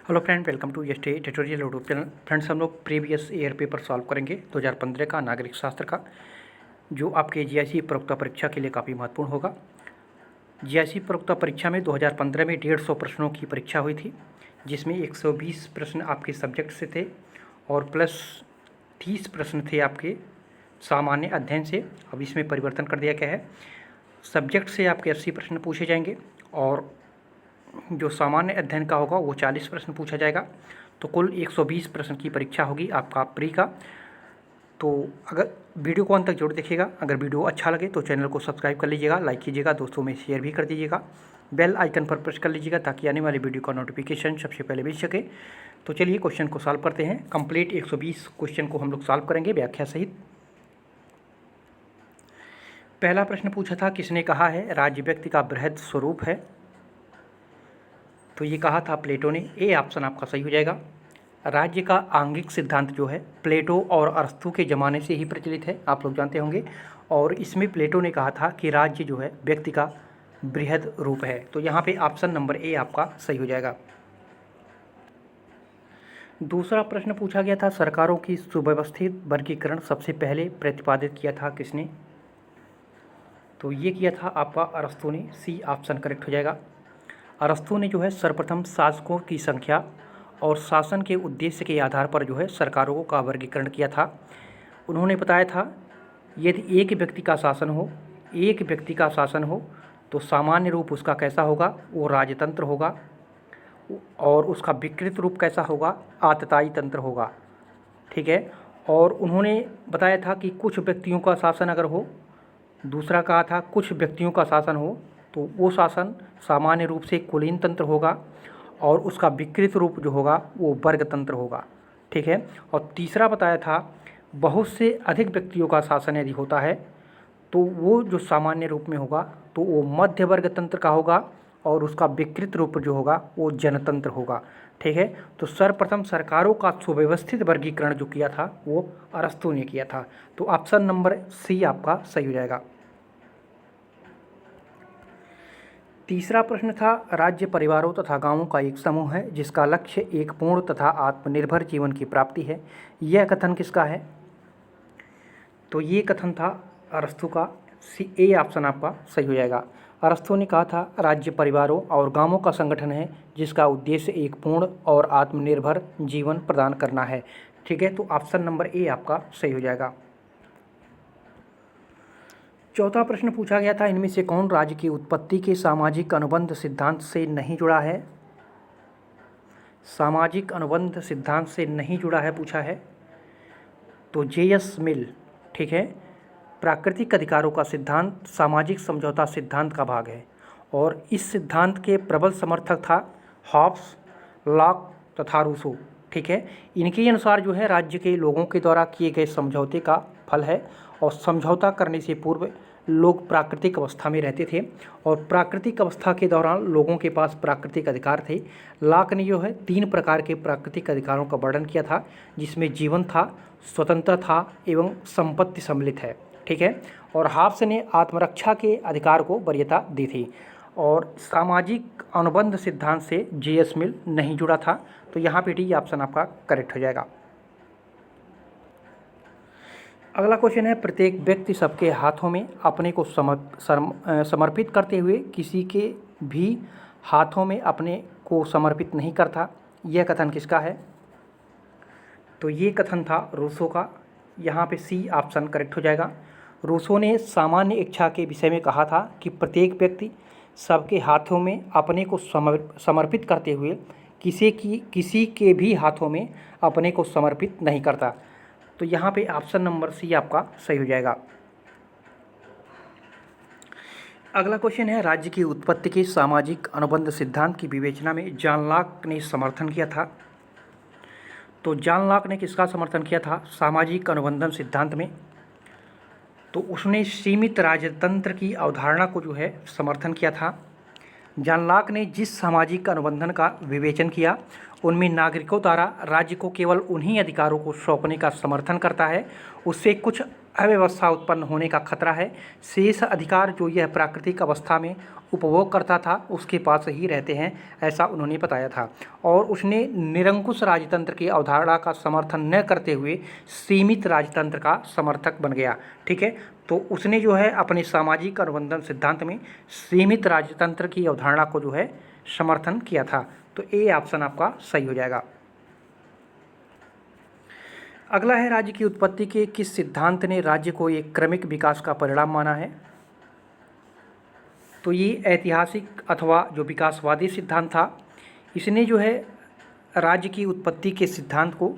Hello friend, welcome to ST tutorial YouTube channel. Friends, हम लोग previous year paper solve करेंगे 2015 का नागरिक शास्त्र का, जो आपके जीआईसी प्रवक्ता परीक्षा के लिए काफ़ी महत्वपूर्ण होगा। जीआईसी प्रवक्ता परीक्षा में 2015 में 150 प्रश्नों की परीक्षा हुई थी, जिसमें 120 प्रश्न आपके सब्जेक्ट से थे और प्लस 30 प्रश्न थे आपके सामान्य अध्ययन से। अब इसमें परिवर्तन कर दिया गया है, सब्जेक्ट से आपके 80 प्रश्न पूछे जाएंगे और जो सामान्य अध्ययन का होगा वो 40 प्रश्न पूछा जाएगा। तो कुल 120 प्रश्न की परीक्षा होगी आपका प्री का। तो अगर वीडियो को अंत तक जरूर देखिएगा। अगर वीडियो अच्छा लगे तो चैनल को सब्सक्राइब कर लीजिएगा, लाइक कीजिएगा, दोस्तों में शेयर भी कर दीजिएगा, बेल आइकन पर प्रेस कर लीजिएगा ताकि आने वाली वीडियो का नोटिफिकेशन सबसे पहले मिल सके। तो चलिए क्वेश्चन को सॉल्व करते हैं। कंप्लीट 120 क्वेश्चन को हम लोग सॉल्व करेंगे व्याख्या सहित। पहला प्रश्न पूछा था, किसने कहा है राज्य व्यक्ति का बृहद स्वरूप है? तो ये कहा था प्लेटो ने। ए ऑप्शन आपका सही हो जाएगा। राज्य का आंगिक सिद्धांत जो है प्लेटो और अरस्तू के ज़माने से ही प्रचलित है, आप लोग जानते होंगे। और इसमें प्लेटो ने कहा था कि राज्य जो है व्यक्ति का बृहद रूप है। तो यहाँ पे ऑप्शन नंबर ए आपका सही हो जाएगा। दूसरा प्रश्न पूछा गया था, सरकारों की सुव्यवस्थित वर्गीकरण सबसे पहले प्रतिपादित किया था किसने? तो ये किया था आपका अरस्तू ने। सी ऑप्शन करेक्ट हो जाएगा। अरस्तू ने जो है सर्वप्रथम शासकों की संख्या और शासन के उद्देश्य के आधार पर जो है सरकारों का वर्गीकरण किया था। उन्होंने बताया था यदि एक व्यक्ति का शासन हो तो सामान्य रूप उसका कैसा होगा, वो राजतंत्र होगा, और उसका विकृत रूप कैसा होगा, आतताई तंत्र होगा। ठीक है। और उन्होंने बताया था कि कुछ व्यक्तियों का शासन अगर हो, दूसरा कहा था कुछ व्यक्तियों का शासन हो तो वो शासन सामान्य रूप से कुलीन तंत्र होगा और उसका विकृत रूप जो होगा वो वर्ग तंत्र होगा। ठीक है। और तीसरा बताया था बहुत से अधिक व्यक्तियों का शासन यदि होता है तो वो जो सामान्य रूप में होगा तो वो मध्य वर्ग तंत्र का होगा और उसका विकृत रूप जो होगा वो जनतंत्र होगा। ठीक है। तो सर्वप्रथम सरकारों का सुव्यवस्थित वर्गीकरण जो किया था वो अरस्तू ने किया था। तो ऑप्शन नंबर सी आपका सही हो जाएगा। तीसरा प्रश्न था, राज्य परिवारों तथा गांवों का एक समूह है जिसका लक्ष्य एक पूर्ण तथा आत्मनिर्भर जीवन की प्राप्ति है। यह कथन किसका है? तो ये कथन था अरस्तू का। सी ए ऑप्शन आपका सही हो जाएगा। अरस्तू ने कहा था राज्य परिवारों और गांवों का संगठन है जिसका उद्देश्य एक पूर्ण और आत्मनिर्भर जीवन प्रदान करना है। ठीक है। तो ऑप्शन नंबर ए आपका सही हो जाएगा। चौथा प्रश्न पूछा गया था, इनमें से कौन राज्य की उत्पत्ति के सामाजिक अनुबंध सिद्धांत से नहीं जुड़ा है? सामाजिक अनुबंध सिद्धांत से नहीं जुड़ा है पूछा है। तो जे.एस. मिल। ठीक है। प्राकृतिक अधिकारों का सिद्धांत सामाजिक समझौता सिद्धांत का भाग है और इस सिद्धांत के प्रबल समर्थक था हॉब्स, लॉक तथा रूसो। ठीक है। इनके अनुसार जो है राज्य के लोगों के द्वारा किए गए समझौते का फल है और समझौता करने से पूर्व लोग प्राकृतिक अवस्था में रहते थे और प्राकृतिक अवस्था के दौरान लोगों के पास प्राकृतिक अधिकार थे। लॉक ने जो है 3 प्रकार के प्राकृतिक अधिकारों का वर्णन किया था, जिसमें जीवन था, स्वतंत्रता था एवं संपत्ति सम्मिलित है। ठीक है। और हॉब्स ने आत्मरक्षा के अधिकार को वरीयता दी थी और सामाजिक अनुबंध सिद्धांत से जे.एस. मिल नहीं जुड़ा था। तो यहाँ पे डी ऑप्शन आपका करेक्ट हो जाएगा। अगला क्वेश्चन है, प्रत्येक व्यक्ति सबके हाथों में अपने को समर्पित करते हुए किसी के भी हाथों में अपने को समर्पित नहीं करता। यह कथन किसका है? तो ये कथन था रूसो का। यहाँ पे सी ऑप्शन करेक्ट हो जाएगा। रूसो ने सामान्य इच्छा के विषय में कहा था कि प्रत्येक व्यक्ति सबके हाथों में अपने को समर्पित करते हुए किसी के भी हाथों में अपने को समर्पित नहीं करता। तो यहाँ पे ऑप्शन नंबर सी आपका सही हो जाएगा। अगला क्वेश्चन है, राज्य की उत्पत्ति के सामाजिक अनुबंध सिद्धांत की विवेचना में जॉन लॉक ने समर्थन किया था। तो जॉन लॉक ने किसका समर्थन किया था सामाजिक अनुबंधन सिद्धांत में? तो उसने सीमित राजतंत्र की अवधारणा को जो है समर्थन किया था। जॉन लॉक ने जिस सामाजिक अनुबंधन का विवेचन किया उनमें नागरिकों द्वारा राज्य को केवल उन्हीं अधिकारों को सौंपने का समर्थन करता है, उससे कुछ अव्यवस्था उत्पन्न होने का खतरा है। शेष अधिकार जो यह प्राकृतिक अवस्था में उपभोग करता था उसके पास ही रहते हैं, ऐसा उन्होंने बताया था। और उसने निरंकुश राजतंत्र की अवधारणा का समर्थन न करते हुए सीमित राजतंत्र का समर्थक बन गया। ठीक है, तो उसने जो है अपने सामाजिक अनुबंधन सिद्धांत में सीमित राजतंत्र की अवधारणा को जो है समर्थन किया था। तो ए ऑप्शन आपका सही हो जाएगा। अगला है, राज्य की उत्पत्ति के किस सिद्धांत ने राज्य को एक क्रमिक विकास का परिणाम माना है? तो ये ऐतिहासिक अथवा जो विकासवादी सिद्धांत था, इसने जो है राज्य की उत्पत्ति के सिद्धांत को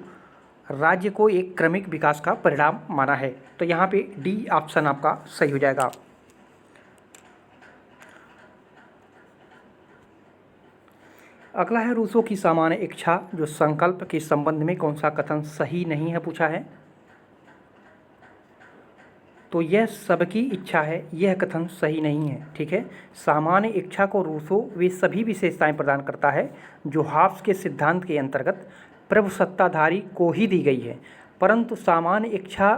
राज्य को एक क्रमिक विकास का परिणाम माना है। तो यहाँ पे डी ऑप्शन आपका सही हो जाएगा। अगला है, रूसो की सामान्य इच्छा जो संकल्प के संबंध में कौन सा कथन सही नहीं है पूछा है? तो यह सबकी इच्छा है, यह कथन सही नहीं है। ठीक है, सामान्य इच्छा को रूसो वे सभी विशेषताएं प्रदान करता है जो हाब्स के सिद्धांत के अंतर्गत प्रभुसत्ताधारी को ही दी गई है, परंतु सामान्य इच्छा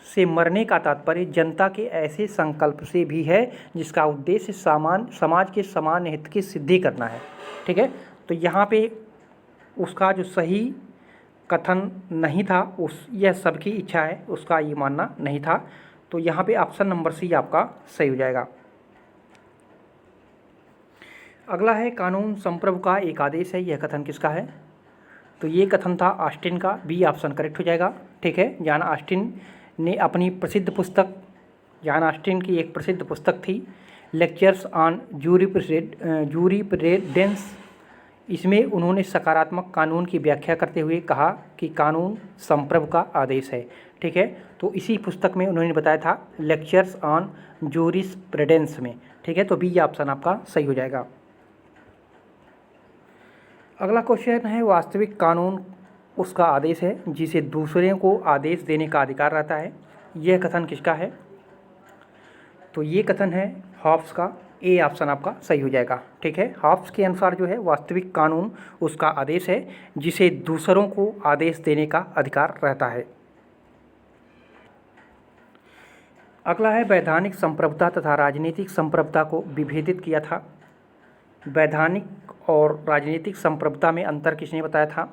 से मरने का तात्पर्य जनता के ऐसे संकल्प से भी है जिसका उद्देश्य समाज के सामान्य हित की सिद्धि करना है। ठीक है, तो यहाँ पे उसका जो सही कथन नहीं था, यह सबकी इच्छा है, उसका ये मानना नहीं था। तो यहाँ पे ऑप्शन नंबर सी आपका सही हो जाएगा। अगला है, कानून संप्रभु का एक आदेश है, यह कथन किसका है? तो ये कथन था ऑस्टिन का, बी ऑप्शन करेक्ट हो जाएगा। ठीक है, जॉन ऑस्टिन ने अपनी प्रसिद्ध पुस्तक, जॉन ऑस्टिन की एक प्रसिद्ध पुस्तक थी लेक्चर्स ऑन जूरिप्रेडेंस, इसमें उन्होंने सकारात्मक कानून की व्याख्या करते हुए कहा कि कानून संप्रभु का आदेश है। ठीक है, तो इसी पुस्तक में उन्होंने बताया था लेक्चर्स ऑन जूरिस्प्रूडेंस में। ठीक है, तो बी ऑप्शन आपका सही हो जाएगा। अगला क्वेश्चन है, वास्तविक कानून उसका आदेश है जिसे दूसरों को आदेश देने का अधिकार रहता है, यह कथन किसका है? तो ये कथन है हॉब्स का, ए ऑप्शन आपका सही हो जाएगा। ठीक है, हॉब्स के अनुसार जो है वास्तविक कानून उसका आदेश है जिसे दूसरों को आदेश देने का अधिकार रहता है। अगला है, वैधानिक संप्रभुता तथा राजनीतिक संप्रभुता को विभेदित किया था। वैधानिक और राजनीतिक संप्रभुता में अंतर किसने बताया था?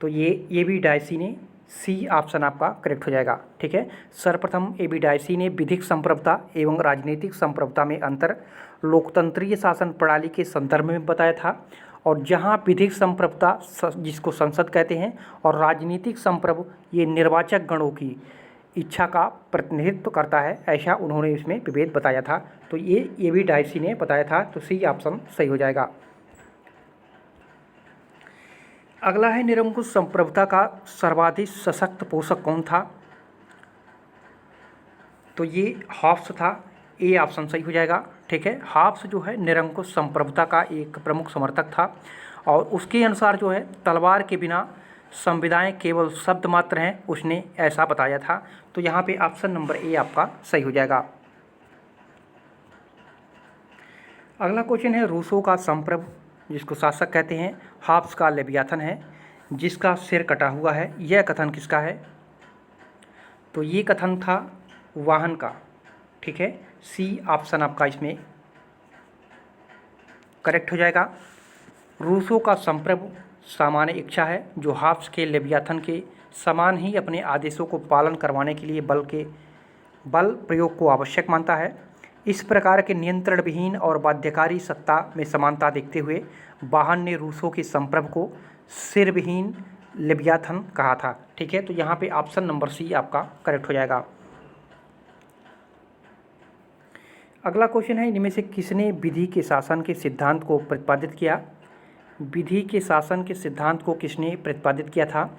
तो ये बी डायसी ने, सी ऑप्शन आपका करेक्ट हो जाएगा। ठीक है, सर्वप्रथम ए बी डायसी ने विधिक संप्रभुता एवं राजनीतिक संप्रभुता में अंतर लोकतंत्रीय शासन प्रणाली के संदर्भ में बताया था, और जहां विधिक संप्रभुता जिसको संसद कहते हैं और राजनीतिक संप्रभु ये निर्वाचक गणों की इच्छा का प्रतिनिधित्व करता है, ऐसा उन्होंने इसमें विभेद बताया था। तो ये भी डायसी ने बताया था, तो सी ऑप्शन सही हो जाएगा। अगला है, निरंकुश संप्रभुता का सर्वाधिक सशक्त पोषक कौन था? तो ये हॉब्स था, ए ऑप्शन सही हो जाएगा। ठीक है, हॉब्स जो है निरंकुश संप्रभुता का एक प्रमुख समर्थक था, और उसके अनुसार जो है तलवार के बिना संविधाएं केवल शब्द मात्र हैं, उसने ऐसा बताया था। तो यहाँ पे ऑप्शन नंबर ए आपका सही हो जाएगा। अगला क्वेश्चन है, रूसो का संप्रभु जिसको शासक कहते हैं हॉब्स का लेवियाथन है जिसका सिर कटा हुआ है, यह कथन किसका है? तो ये कथन था वाहन का। ठीक है, सी ऑप्शन आपका इसमें करेक्ट हो जाएगा। रूसो का संप्रभु सामान्य इच्छा है जो हॉब्स के लेवियाथन के समान ही अपने आदेशों को पालन करवाने के लिए बल प्रयोग को आवश्यक मानता है। इस प्रकार के नियंत्रण विहीन और बाध्यकारी सत्ता में समानता देखते हुए वाहन ने रूसो के संप्रभु को सिरविहीन लेवियाथन कहा था। ठीक है, तो यहाँ पे ऑप्शन नंबर सी आपका करेक्ट हो जाएगा। अगला क्वेश्चन है, इनमें से किसने विधि के शासन के सिद्धांत को प्रतिपादित किया? विधि के शासन के सिद्धांत को किसने प्रतिपादित किया था?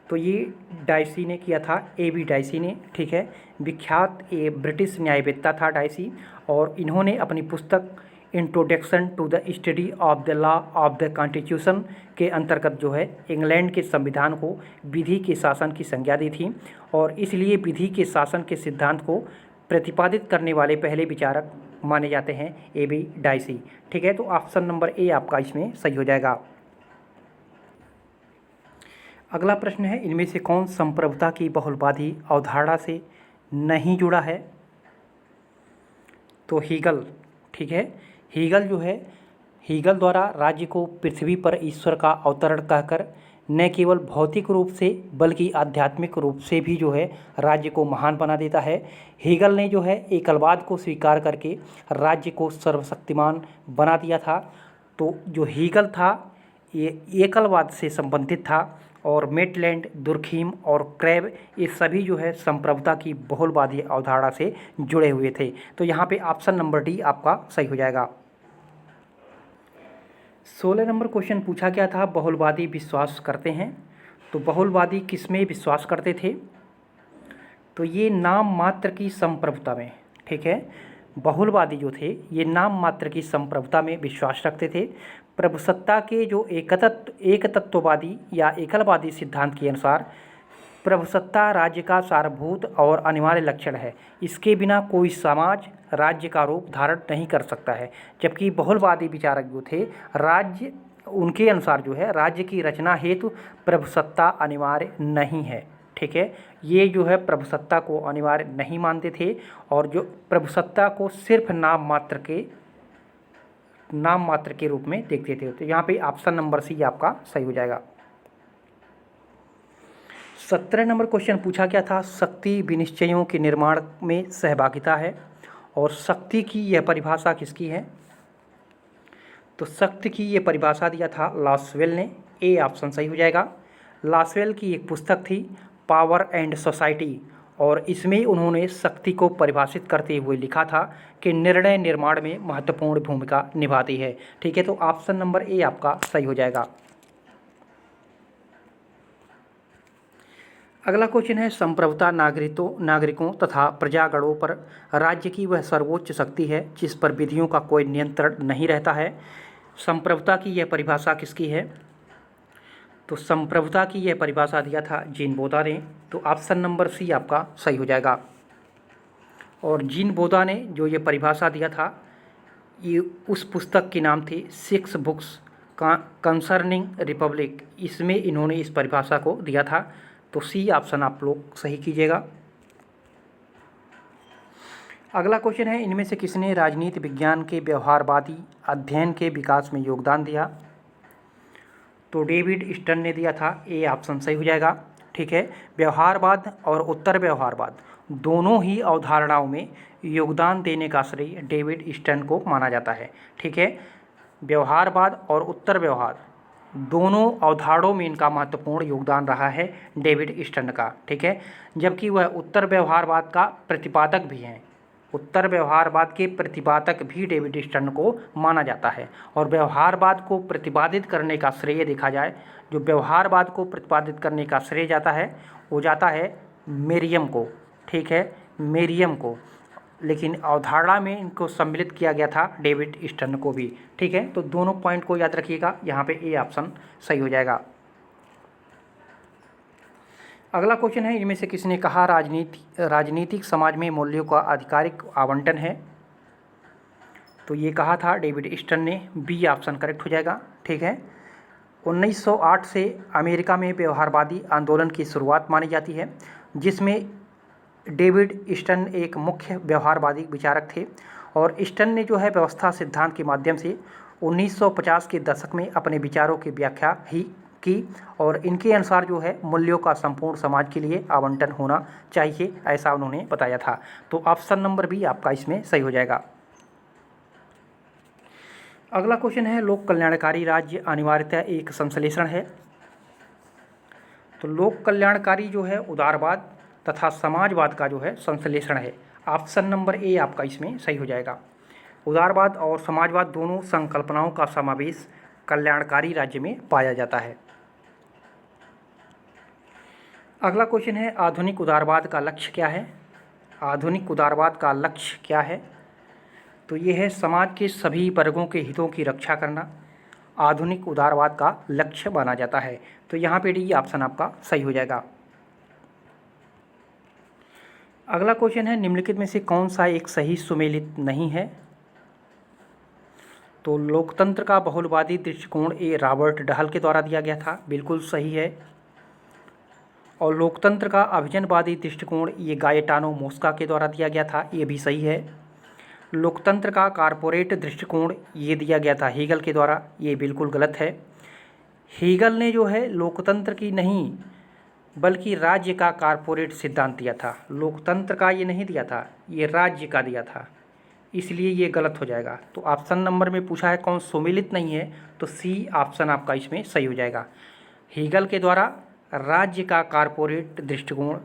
तो ये डायसी ने किया था, ए बी डायसी ने। ठीक है, विख्यात ब्रिटिश न्यायवेत्ता था डायसी, और इन्होंने अपनी पुस्तक introduction to the study of the law of the constitution के अंतर्गत जो है इंग्लैंड के संविधान को विधि के शासन की संज्ञा दी थी, और इसलिए विधि के शासन के सिद्धांत को प्रतिपादित करने वाले पहले विचारक माने जाते हैं ए बी डायसी। ठीक है, तो ऑप्शन नंबर ए आपका इसमें सही हो जाएगा। अगला प्रश्न है, इनमें से कौन संप्रभुता की बहुलवादी अवधारणा से नहीं जुड़ा है? तो हीगल। ठीक है। हीगल द्वारा राज्य को पृथ्वी पर ईश्वर का अवतरण कहकर न केवल भौतिक रूप से बल्कि आध्यात्मिक रूप से भी जो है राज्य को महान बना देता है। हीगल ने जो है एकलवाद को स्वीकार करके राज्य को सर्वशक्तिमान बना दिया था। तो जो हीगल था ये एकलवाद से संबंधित था और मेटलैंड, दुर्खीम और क्रैब ये सभी जो है संप्रभुता की बहुलवादी अवधारणा से जुड़े हुए थे। तो यहाँ पे ऑप्शन नंबर डी आपका सही हो जाएगा। 16 नंबर क्वेश्चन पूछा गया था, बहुलवादी विश्वास करते हैं। तो बहुलवादी किसमें विश्वास करते थे? तो ये नाम मात्र की संप्रभुता में, ठीक है। बहुलवादी जो थे ये नाम मात्र की संप्रभुता में विश्वास रखते थे। प्रभुसत्ता के जो एक तत्ववादी या एकलवादी सिद्धांत के अनुसार प्रभुसत्ता राज्य का सारभूत और अनिवार्य लक्षण है, इसके बिना कोई समाज राज्य का रूप धारण नहीं कर सकता है। जबकि बहुलवादी विचारक जो थे राज्य, उनके अनुसार जो है राज्य की रचना हेतु प्रभुसत्ता अनिवार्य नहीं है, ठीक है। ये जो है प्रभुसत्ता को अनिवार्य नहीं मानते थे और जो प्रभुसत्ता को सिर्फ नाम मात्र के रूप में देखते थे। तो यहाँ पे ऑप्शन नंबर सी आपका सही हो जाएगा। 17 नंबर क्वेश्चन पूछा गया था, शक्ति विनिश्चयों के निर्माण में सहभागिता है और शक्ति की यह परिभाषा किसकी है? तो शक्ति की ये परिभाषा दिया था लासवेल ने, ए ऑप्शन सही हो जाएगा। लासवेल की एक पुस्तक थी पावर एंड सोसाइटी और इसमें उन्होंने शक्ति को परिभाषित करते हुए लिखा था कि निर्णय निर्माण में महत्वपूर्ण भूमिका निभाती है, ठीक है। तो ऑप्शन नंबर ए आपका सही हो जाएगा। अगला क्वेश्चन है, संप्रभुता नागरिकों तथा प्रजागणों पर राज्य की वह सर्वोच्च शक्ति है जिस पर विधियों का कोई नियंत्रण नहीं रहता है। संप्रभुता की यह परिभाषा किसकी है? तो संप्रभुता की यह परिभाषा दिया था जीन बोधा ने। तो ऑप्शन नंबर सी आपका सही हो जाएगा। और जीन बोधा ने जो ये परिभाषा दिया था ये उस पुस्तक के नाम थे 6 बुक्स कंसर्निंग रिपब्लिक, इसमें इन्होंने इस परिभाषा को दिया था। तो सी ऑप्शन आप लोग सही कीजिएगा। अगला क्वेश्चन है, इनमें से किसने राजनीति विज्ञान के व्यवहारवादी अध्ययन के विकास में योगदान दिया? तो डेविड स्टर्न ने दिया था, ए ऑप्शन सही हो जाएगा, ठीक है। व्यवहारवाद और उत्तर व्यवहारवाद दोनों ही अवधारणाओं में योगदान देने का श्रेय डेविड स्टर्न को माना जाता है, ठीक है। व्यवहारवाद और उत्तर व्यवहार दोनों अवधारणाओं में इनका महत्वपूर्ण योगदान रहा है डेविड स्टर्न का, ठीक है। जबकि वह उत्तर व्यवहारवाद का प्रतिपादक भी हैं, उत्तर व्यवहारवाद के प्रतिपादक भी डेविड स्टर्न को माना जाता है। और व्यवहारवाद को प्रतिपादित करने का श्रेय देखा जाए, जो व्यवहारवाद को प्रतिपादित करने का श्रेय जाता है वो जाता है मेरियम को, ठीक है, मेरियम को। लेकिन अवधारणा में इनको सम्मिलित किया गया था डेविड स्टर्न को भी, ठीक है। तो दोनों पॉइंट को याद रखिएगा, यहाँ पे ए ऑप्शन सही हो जाएगा। अगला क्वेश्चन है, इनमें से किसने कहा राजनीतिक समाज में मूल्यों का आधिकारिक आवंटन है? तो ये कहा था डेविड स्टर्न ने, बी ऑप्शन करेक्ट हो जाएगा, ठीक है। 1908 से अमेरिका में व्यवहारवादी आंदोलन की शुरुआत मानी जाती है, जिसमें डेविड स्टर्न एक मुख्य व्यवहारवादी विचारक थे। और स्टर्न ने जो है व्यवस्था सिद्धांत के माध्यम से 1950 के दशक में अपने विचारों की व्याख्या ही की और इनके अनुसार जो है मूल्यों का संपूर्ण समाज के लिए आवंटन होना चाहिए, ऐसा उन्होंने बताया था। तो ऑप्शन नंबर बी आपका इसमें सही हो जाएगा। अगला क्वेश्चन है, लोक कल्याणकारी राज्य अनिवार्यतः एक संश्लेषण है। तो लोक कल्याणकारी जो है उदारवाद तथा समाजवाद का जो है संश्लेषण है। ऑप्शन नंबर ए आपका इसमें सही हो जाएगा। उदारवाद और समाजवाद दोनों संकल्पनाओं का समावेश कल्याणकारी राज्य में पाया जाता है। अगला क्वेश्चन है, आधुनिक उदारवाद का लक्ष्य क्या है? आधुनिक उदारवाद का लक्ष्य क्या है? तो ये है समाज के सभी वर्गों के हितों की रक्षा करना आधुनिक उदारवाद का लक्ष्य माना जाता है। तो यहाँ पे डी ऑप्शन आपका सही हो जाएगा। अगला क्वेश्चन है, निम्नलिखित में से कौन सा एक सही सुमेलित नहीं है? तो लोकतंत्र का बहुलवादी दृष्टिकोण ये रॉबर्ट डहल के द्वारा दिया गया था, बिल्कुल सही है। और लोकतंत्र का अभिजनवादी दृष्टिकोण ये गायटानो मोस्का के द्वारा दिया गया था, ये भी सही है। लोकतंत्र का कारपोरेट दृष्टिकोण ये दिया गया था हीगल के द्वारा, ये बिल्कुल गलत है। हीगल ने जो है लोकतंत्र की नहीं बल्कि राज्य का कारपोरेट सिद्धांत दिया था, लोकतंत्र का ये नहीं दिया था, ये राज्य का दिया था, इसलिए ये गलत हो जाएगा। तो ऑप्शन नंबर में पूछा है कौन सुमेलित नहीं है, तो सी ऑप्शन आपका इसमें सही हो जाएगा। हीगल के द्वारा राज्य का कारपोरेट दृष्टिकोण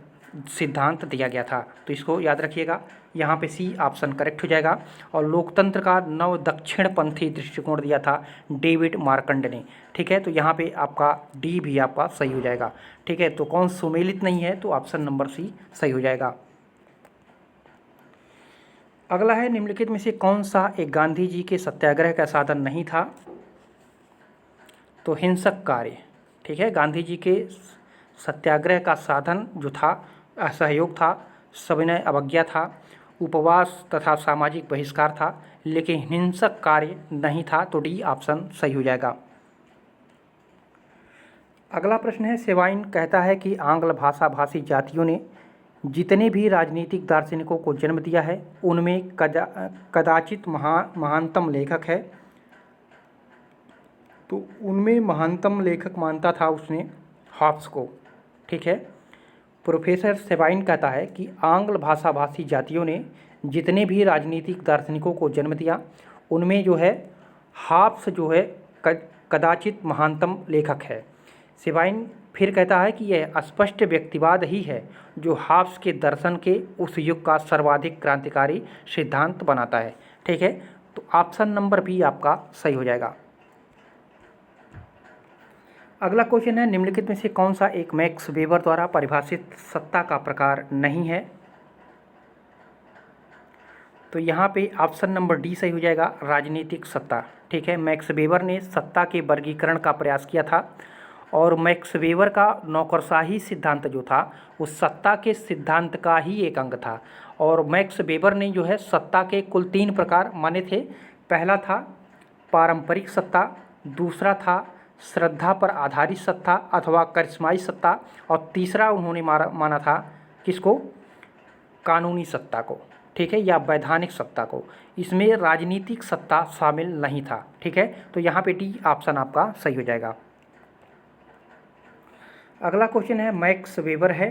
सिद्धांत दिया गया था, तो इसको याद रखिएगा, यहाँ पे सी ऑप्शन करेक्ट हो जाएगा। और लोकतंत्र का नव दक्षिणपंथी दृष्टिकोण दिया था डेविड मार्कंड ने, ठीक है, तो यहाँ पे आपका डी भी आपका सही हो जाएगा, ठीक है। तो कौन सुमेलित नहीं है, तो ऑप्शन नंबर सी सही हो जाएगा। अगला है निम्नलिखित में से कौन सा एक गांधी जी के सत्याग्रह का साधन नहीं था, तो हिंसक कार्य, ठीक है। गांधी जी के सत्याग्रह का साधन जो था असहयोग था, सविनय अवज्ञा था, उपवास तथा सामाजिक बहिष्कार था, लेकिन हिंसक कार्य नहीं था, तो डी ऑप्शन सही हो जाएगा। अगला प्रश्न है सेवाइन कहता है कि आंग्ल भाषा भाषी जातियों ने जितने भी राजनीतिक दार्शनिकों को जन्म दिया है उनमें कदाचित महानतम लेखक है, तो उनमें महानतम लेखक मानता था उसने हॉब्स को, ठीक है। प्रोफेसर सेवाइन कहता है कि आंग्ल भाषा भाषी जातियों ने जितने भी राजनीतिक दार्शनिकों को जन्म दिया उनमें जो है हॉब्स जो है कदाचित महानतम लेखक है। सेवाइन फिर कहता है कि यह स्पष्ट व्यक्तिवाद ही है जो हॉब्स के दर्शन के उस युग का सर्वाधिक क्रांतिकारी सिद्धांत बनाता है, ठीक है। तो ऑप्शन नंबर बी आपका सही हो जाएगा। अगला क्वेश्चन है निम्नलिखित में से कौन सा एक मैक्स वेबर द्वारा परिभाषित सत्ता का प्रकार नहीं है, तो यहाँ पे ऑप्शन नंबर डी सही हो जाएगा, राजनीतिक सत्ता, ठीक है। मैक्स वेबर ने सत्ता के वर्गीकरण का प्रयास किया था और मैक्स वेबर का नौकरशाही सिद्धांत जो था वो सत्ता के सिद्धांत का ही एक अंग था। और मैक्स वेबर ने जो है सत्ता के कुल 3 प्रकार माने थे। पहला था पारंपरिक सत्ता, दूसरा था श्रद्धा पर आधारित सत्ता अथवा करिश्माई सत्ता, और तीसरा उन्होंने माना था किसको, कानूनी सत्ता को, ठीक है, या वैधानिक सत्ता को। इसमें राजनीतिक सत्ता शामिल नहीं था, ठीक है। तो यहाँ पे डी ऑप्शन आपका सही हो जाएगा। अगला क्वेश्चन है मैक्स वेबर है,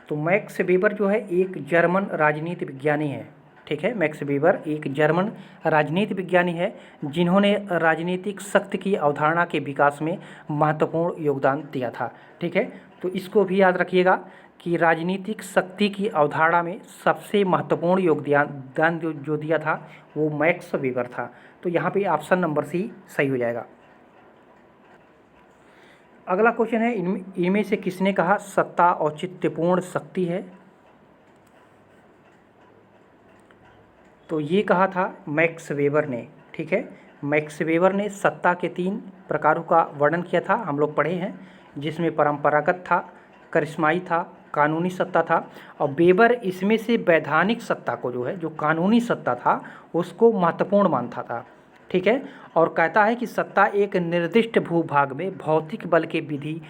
तो मैक्स वेबर जो है एक जर्मन राजनीति विज्ञानी है, ठीक है। मैक्स वेबर एक जर्मन राजनीति विज्ञानी है जिन्होंने राजनीतिक शक्ति की अवधारणा के विकास में महत्वपूर्ण योगदान दिया था, ठीक है। तो इसको भी याद रखिएगा कि राजनीतिक शक्ति की अवधारणा में सबसे महत्वपूर्ण योगदान जो दिया था वो मैक्स वेबर था। तो यहाँ पे ऑप्शन नंबर सी सही हो जाएगा। अगला क्वेश्चन है इनमें से किसने कहा सत्ता औचित्यपूर्ण शक्ति है, तो ये कहा था मैक्स वेबर ने, ठीक है। मैक्स वेबर ने सत्ता के 3 प्रकारों का वर्णन किया था, हम लोग पढ़े हैं, जिसमें परंपरागत था, करिश्माई था, कानूनी सत्ता था। और वेबर इसमें से वैधानिक सत्ता को जो है जो कानूनी सत्ता था उसको महत्वपूर्ण मानता था, ठीक है। और कहता है कि सत्ता एक निर्दिष्ट भूभाग में भौतिक बल के विधि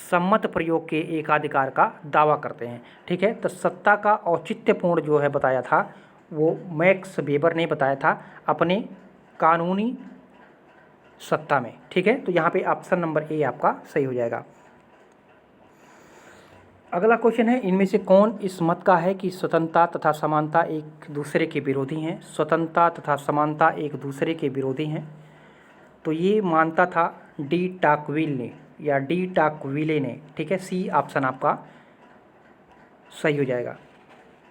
सम्मत प्रयोग के एकाधिकार का दावा करते हैं, ठीक है। तो सत्ता का औचित्यपूर्ण जो है बताया था वो मैक्स वेबर ने बताया था अपने कानूनी सत्ता में, ठीक है। तो यहाँ पे ऑप्शन नंबर ए आपका सही हो जाएगा। अगला क्वेश्चन है इनमें से कौन इस मत का है कि स्वतंत्रता तथा समानता एक दूसरे के विरोधी हैं, स्वतंत्रता तथा समानता एक दूसरे के विरोधी हैं, तो ये मानता था डी टाकविल ने या डी टाकविले ने, ठीक है। सी ऑप्शन आपका सही हो जाएगा,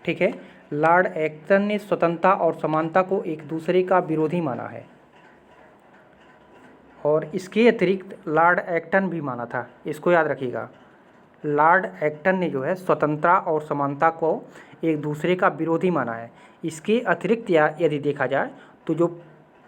ठीक है। लॉर्ड एक्टन ने स्वतंत्रता और समानता को एक दूसरे का विरोधी माना है और इसके अतिरिक्त लॉर्ड एक्टन भी माना था, इसको याद रखिएगा। लॉर्ड एक्टन ने जो है स्वतंत्रता और समानता को एक दूसरे का विरोधी माना है। इसके अतिरिक्त या यदि देखा जाए तो जो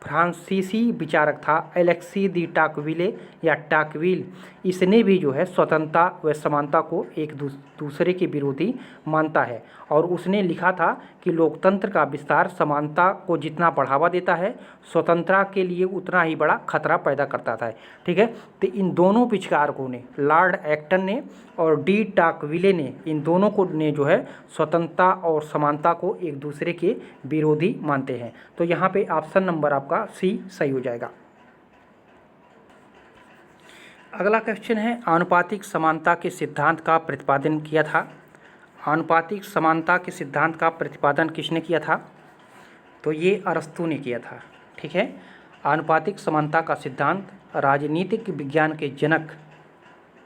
फ्रांसीसी विचारक था एलेक्सी दी टाकविले या टाकविल। इसने भी जो है स्वतंत्रता व समानता को एक दूसरे के विरोधी मानता है और उसने लिखा था कि लोकतंत्र का विस्तार समानता को जितना बढ़ावा देता है, स्वतंत्रता के लिए उतना ही बड़ा खतरा पैदा करता था। ठीक है, तो इन दोनों विचारकों ने, लॉर्ड एक्टन ने और डी टाकविले ने, इन दोनों को ने जो है स्वतंत्रता और समानता को एक दूसरे के विरोधी मानते हैं। तो यहाँ पे ऑप्शन नंबर आपका सी सही हो जाएगा। अगला क्वेश्चन है, आनुपातिक समानता के सिद्धांत का प्रतिपादन किया था। आनुपातिक समानता के सिद्धांत का प्रतिपादन किसने किया था? तो ये अरस्तू ने किया था। ठीक है, आनुपातिक समानता का सिद्धांत राजनीतिक विज्ञान के जनक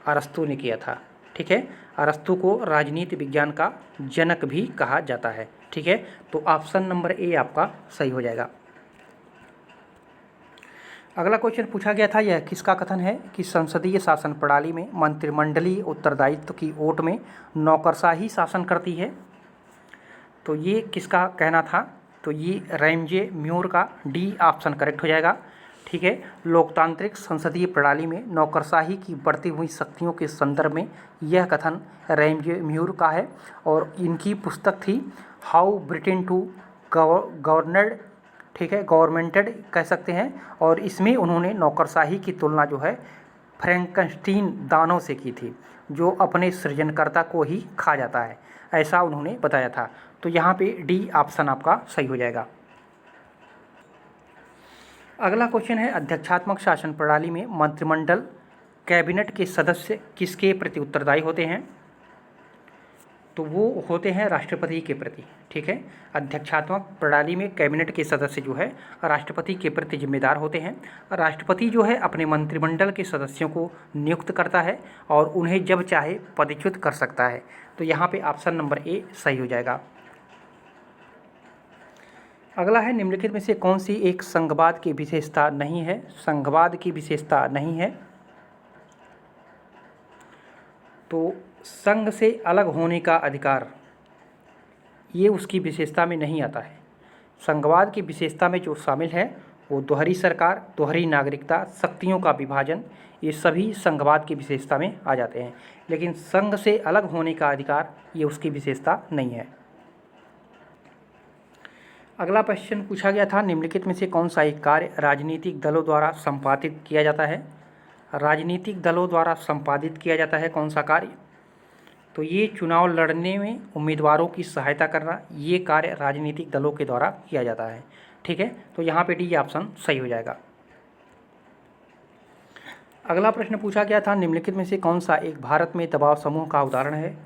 अरस्तू ने किया था। ठीक है, अरस्तू को राजनीति विज्ञान का जनक भी कहा जाता है। ठीक है, तो ऑप्शन नंबर ए आपका सही हो जाएगा। अगला क्वेश्चन पूछा गया था, यह किसका कथन है कि संसदीय शासन प्रणाली में मंत्रिमंडलीय उत्तरदायित्व की ओट में नौकरशाही शासन करती है? तो ये किसका कहना था? तो ये रैमजे म्यूर का, डी ऑप्शन करेक्ट हो जाएगा। ठीक है, लोकतांत्रिक संसदीय प्रणाली में नौकरशाही की बढ़ती हुई शक्तियों के संदर्भ में यह कथन रैमजे म्यूर का है और इनकी पुस्तक थी हाउ ब्रिटेन टू गवर्नड, ठीक है, गवर्नमेंटेड कह सकते हैं। और इसमें उन्होंने नौकरशाही की तुलना जो है फ्रैंकनस्टीन दानव से की थी, जो अपने सृजनकर्ता को ही खा जाता है, ऐसा उन्होंने बताया था। तो यहाँ पे डी ऑप्शन आपका सही हो जाएगा। अगला क्वेश्चन है, अध्यक्षात्मक शासन प्रणाली में मंत्रिमंडल कैबिनेट के सदस्य किसके प्रति उत्तरदायी होते हैं? तो वो होते हैं राष्ट्रपति के प्रति। ठीक है, अध्यक्षात्मक प्रणाली में कैबिनेट के सदस्य जो है राष्ट्रपति के प्रति जिम्मेदार होते हैं। राष्ट्रपति जो है अपने मंत्रिमंडल के सदस्यों को नियुक्त करता है और उन्हें जब चाहे पदच्युत कर सकता है। तो यहाँ पे ऑप्शन नंबर ए सही हो जाएगा। अगला है, निम्नलिखित में से कौन सी एक संघवाद की विशेषता नहीं है? संघवाद की विशेषता नहीं है तो संघ से अलग होने का अधिकार, ये उसकी विशेषता में नहीं आता है। संघवाद की विशेषता में जो शामिल है वो दोहरी सरकार, दोहरी नागरिकता, शक्तियों का विभाजन, ये सभी संघवाद की विशेषता में आ जाते हैं, लेकिन संघ से अलग होने का अधिकार ये उसकी विशेषता नहीं है। अगला क्वेश्चन पूछा गया था, निम्नलिखित में से कौन सा एक कार्य राजनीतिक दलों द्वारा संपादित किया जाता है? राजनीतिक दलों द्वारा संपादित किया जाता है कौन सा कार्य? तो ये चुनाव लड़ने में उम्मीदवारों की सहायता करना, ये कार्य राजनीतिक दलों के द्वारा किया जाता है। ठीक है, तो यहाँ पे डी ऑप्शन सही हो जाएगा। अगला प्रश्न पूछा गया था, निम्नलिखित में से कौन सा एक भारत में दबाव समूह का उदाहरण है?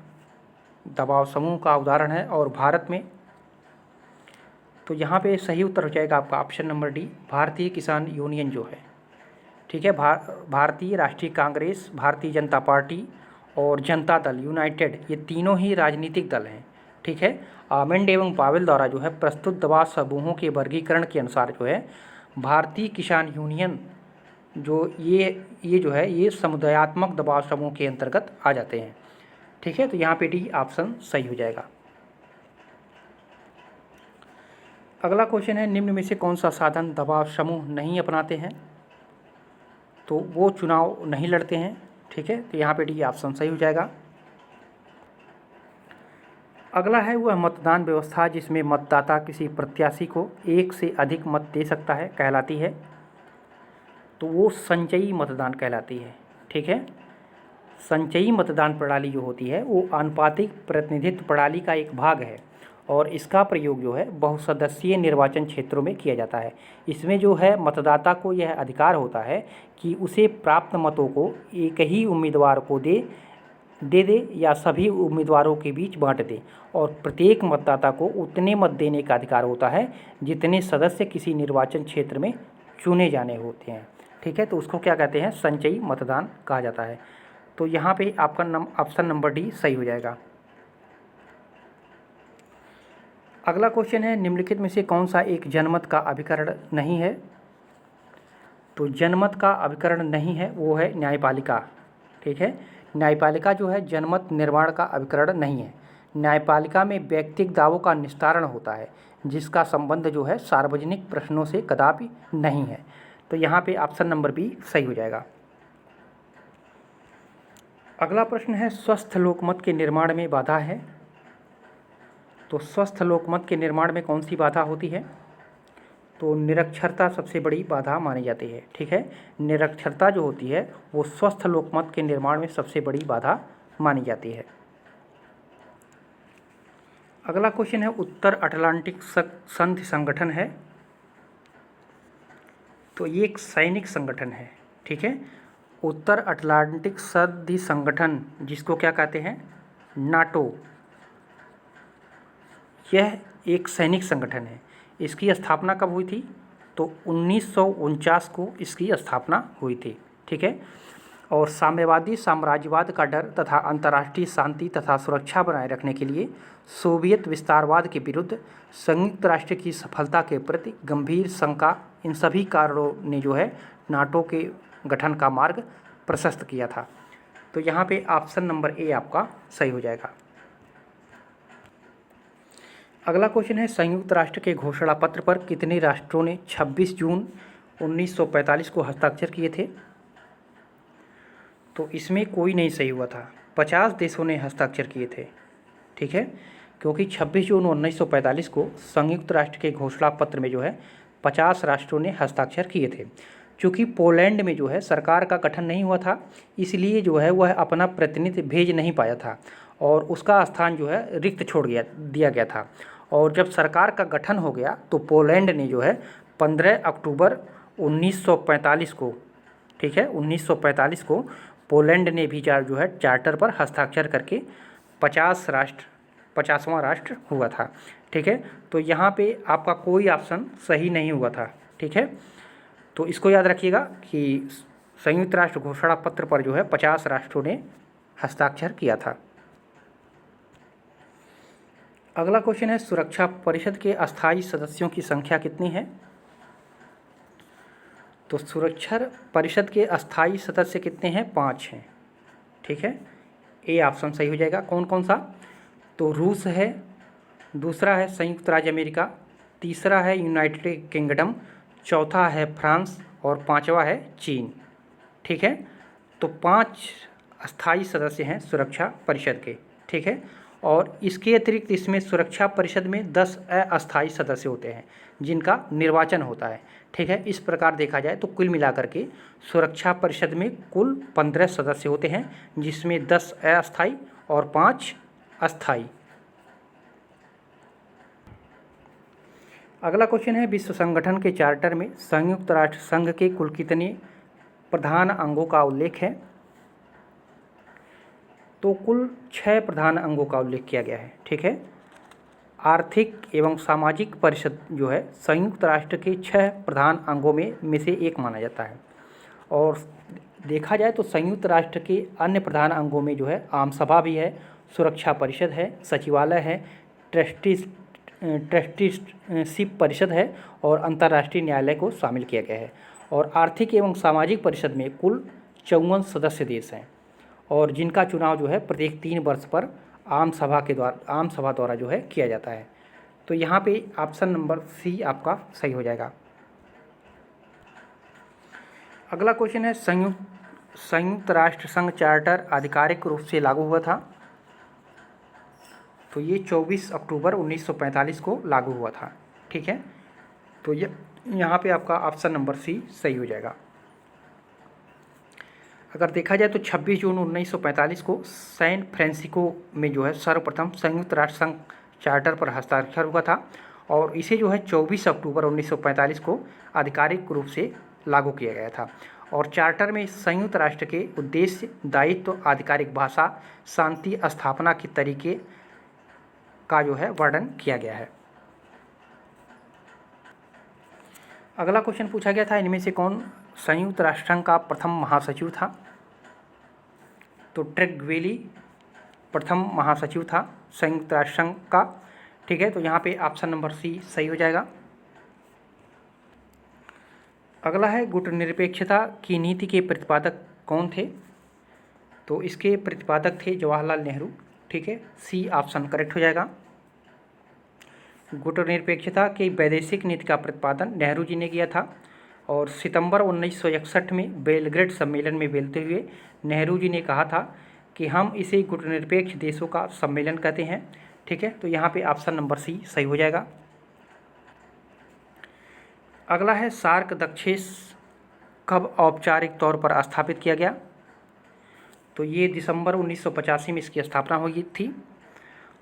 दबाव समूह का उदाहरण है और भारत में, तो यहाँ पे सही उत्तर हो जाएगा आपका ऑप्शन नंबर डी, भारतीय किसान यूनियन जो है। ठीक है, भारतीय राष्ट्रीय कांग्रेस, भारतीय जनता पार्टी और जनता दल यूनाइटेड, ये तीनों ही राजनीतिक दल हैं। ठीक है, आमंड एवं पावेल द्वारा जो है प्रस्तुत दबाव समूहों के वर्गीकरण के अनुसार जो है भारतीय किसान यूनियन जो ये जो है ये समुदायात्मक दबाव समूह के अंतर्गत आ जाते हैं। ठीक है, तो यहाँ पे डी ऑप्शन सही हो जाएगा। अगला क्वेश्चन है, निम्न में से कौन सा साधन दबाव समूह नहीं अपनाते हैं? तो वो चुनाव नहीं लड़ते हैं। ठीक है, तो यहाँ पे डी ऑप्शन सही हो जाएगा। अगला है वह मतदान व्यवस्था जिसमें मतदाता किसी प्रत्याशी को एक से अधिक मत दे सकता है कहलाती है? तो वो संचयी मतदान कहलाती है। ठीक है, संचयी मतदान प्रणाली जो होती है वो आनुपातिक प्रतिनिधित्व प्रणाली का एक भाग है और इसका प्रयोग जो है बहुसदस्यीय निर्वाचन क्षेत्रों में किया जाता है। इसमें जो है मतदाता को यह अधिकार होता है कि उसे प्राप्त मतों को एक ही उम्मीदवार को दे या सभी उम्मीदवारों के बीच बांट दे और प्रत्येक मतदाता को उतने मत देने का अधिकार होता है जितने सदस्य किसी निर्वाचन क्षेत्र में चुने जाने होते हैं। ठीक है, तो उसको क्या कहते हैं? संचयी मतदान कहा जाता है। तो यहाँ पे आपका ऑप्शन नंबर डी सही हो जाएगा। अगला क्वेश्चन है, निम्नलिखित में से कौन सा एक जनमत का अभिकरण नहीं है? तो जनमत का अभिकरण नहीं है वो है न्यायपालिका। ठीक है, न्यायपालिका जो है जनमत निर्माण का अभिकरण नहीं है। न्यायपालिका में व्यक्तिगत दावों का निस्तारण होता है। जिसका संबंध जो है सार्वजनिक प्रश्नों से कदापि नहीं है। तो यहाँ पे ऑप्शन नंबर बी सही हो जाएगा। अगला प्रश्न है स्वस्थ लोकमत के निर्माण में बाधा है। तो स्वस्थ लोकमत के निर्माण में कौन सी बाधा होती है? तो निरक्षरता सबसे बड़ी बाधा मानी जाती है। ठीक है, निरक्षरता जो होती है वो स्वस्थ लोकमत के निर्माण में सबसे बड़ी बाधा मानी जाती है। अगला क्वेश्चन है उत्तर अटलांटिक संधि संगठन है। तो ये एक सैनिक संगठन है। ठीक है, उत्तर अटलांटिक संधि संगठन जिसको क्या कहते हैं? नाटो। यह एक सैनिक संगठन है। इसकी स्थापना कब हुई थी? तो 1949 को इसकी स्थापना हुई थी। ठीक है, और साम्यवादी साम्राज्यवाद का डर तथा अंतर्राष्ट्रीय शांति तथा सुरक्षा बनाए रखने के लिए सोवियत विस्तारवाद के विरुद्ध संयुक्त राष्ट्र की सफलता के प्रति गंभीर शंका, इन सभी कारणों ने जो है नाटो के गठन का मार्ग प्रशस्त किया था। तो यहाँ पे ऑप्शन नंबर ए आपका सही हो जाएगा। अगला क्वेश्चन है संयुक्त राष्ट्र के घोषणा पत्र पर कितने राष्ट्रों ने 26 जून 1945 को हस्ताक्षर किए थे? तो इसमें कोई नहीं सही हुआ था। 50 देशों ने हस्ताक्षर किए थे। ठीक है, क्योंकि 26 जून 1945 को संयुक्त राष्ट्र के घोषणा पत्र में जो है 50 राष्ट्रों ने हस्ताक्षर किए थे। चूँकि पोलैंड में जो है सरकार का गठन नहीं हुआ था, इसलिए जो है वह अपना प्रतिनिधि भेज नहीं पाया था और उसका स्थान जो है रिक्त दिया गया था। और जब सरकार का गठन हो गया तो पोलैंड ने जो है 15 अक्टूबर 1945 को, ठीक है, 1945 को पोलैंड ने भी जो है चार्टर पर हस्ताक्षर करके 50वां राष्ट्र हुआ था। ठीक है, तो यहाँ पे आपका कोई ऑप्शन सही नहीं हुआ था। ठीक है, तो इसको याद रखिएगा कि संयुक्त राष्ट्र घोषणा पत्र पर जो है 50 राष्ट्रों ने हस्ताक्षर किया था। अगला क्वेश्चन है सुरक्षा परिषद के अस्थायी सदस्यों की संख्या कितनी है? तो सुरक्षा परिषद के अस्थायी सदस्य कितने हैं? 5 हैं। ठीक है, ए ऑप्शन सही हो जाएगा। कौन कौन सा? तो रूस है, दूसरा है संयुक्त राज्य अमेरिका, तीसरा है यूनाइटेड किंगडम, चौथा है फ्रांस और 5वां है चीन। ठीक है, तो 5 अस्थायी सदस्य हैं सुरक्षा परिषद के। ठीक है, और इसके अतिरिक्त इसमें सुरक्षा परिषद में 10 अस्थायी सदस्य होते हैं जिनका निर्वाचन होता है। ठीक है, इस प्रकार देखा जाए तो कुल मिलाकर के सुरक्षा परिषद में कुल 15 सदस्य होते हैं, जिसमें 10 अस्थायी और 5 अस्थायी। अगला क्वेश्चन है विश्व संगठन के चार्टर में संयुक्त राष्ट्र संघ के कुल कितने प्रधान अंगों का उल्लेख है? तो कुल 6 प्रधान अंगों का उल्लेख किया गया है। ठीक है, आर्थिक एवं सामाजिक परिषद जो है संयुक्त राष्ट्र के 6 प्रधान अंगों में से एक माना जाता है। और देखा जाए तो संयुक्त राष्ट्र के अन्य प्रधान अंगों में जो है आम सभा भी है, सुरक्षा परिषद है, सचिवालय है, ट्रस्टीशिप परिषद है और अंतर्राष्ट्रीय न्यायालय को शामिल किया गया है। और आर्थिक एवं सामाजिक परिषद में कुल 54 सदस्य देश हैं और जिनका चुनाव जो है प्रत्येक 3 वर्ष पर आम सभा द्वारा जो है किया जाता है। तो यहाँ पे ऑप्शन नंबर सी आपका सही हो जाएगा। अगला क्वेश्चन है संयुक्त राष्ट्र संघ चार्टर आधिकारिक रूप से लागू हुआ था? तो ये 24 अक्टूबर 1945 को लागू हुआ था। ठीक है, तो ये यहाँ पे आपका ऑप्शन नंबर सी सही हो जाएगा। अगर देखा जाए तो 26 जून 1945 को सैन फ्रांसिस्को में जो है सर्वप्रथम संयुक्त राष्ट्र संघ चार्टर पर हस्ताक्षर हुआ था और इसे जो है 24 अक्टूबर 1945 को आधिकारिक रूप से लागू किया गया था। और चार्टर में संयुक्त राष्ट्र के उद्देश्य, दायित्व, आधिकारिक भाषा, शांति स्थापना के तरीके का जो है वर्णन किया गया है। अगला क्वेश्चन पूछा गया था इनमें से कौन संयुक्त राष्ट्र संघ का प्रथम महासचिव था? तो ट्रेगवेली प्रथम महासचिव था संयुक्त राष्ट्र संघ का। ठीक है, तो यहाँ पे ऑप्शन नंबर सी सही हो जाएगा। अगला है गुटनिरपेक्षता की नीति के प्रतिपादक कौन थे? तो इसके प्रतिपादक थे जवाहरलाल नेहरू। ठीक है, सी ऑप्शन करेक्ट हो जाएगा। गुटनिरपेक्षता की वैदेशिक नीति का प्रतिपादन नेहरू जी ने किया था और सितंबर 1961 में बेलग्रेड सम्मेलन में बोलते हुए नेहरू जी ने कहा था कि हम इसे गुटनिरपेक्ष देशों का सम्मेलन कहते हैं। ठीक है, तो यहाँ पे ऑप्शन नंबर सी सही हो जाएगा। अगला है सार्क दक्षेस कब औपचारिक तौर पर स्थापित किया गया? तो ये दिसंबर 1985 में इसकी स्थापना हुई थी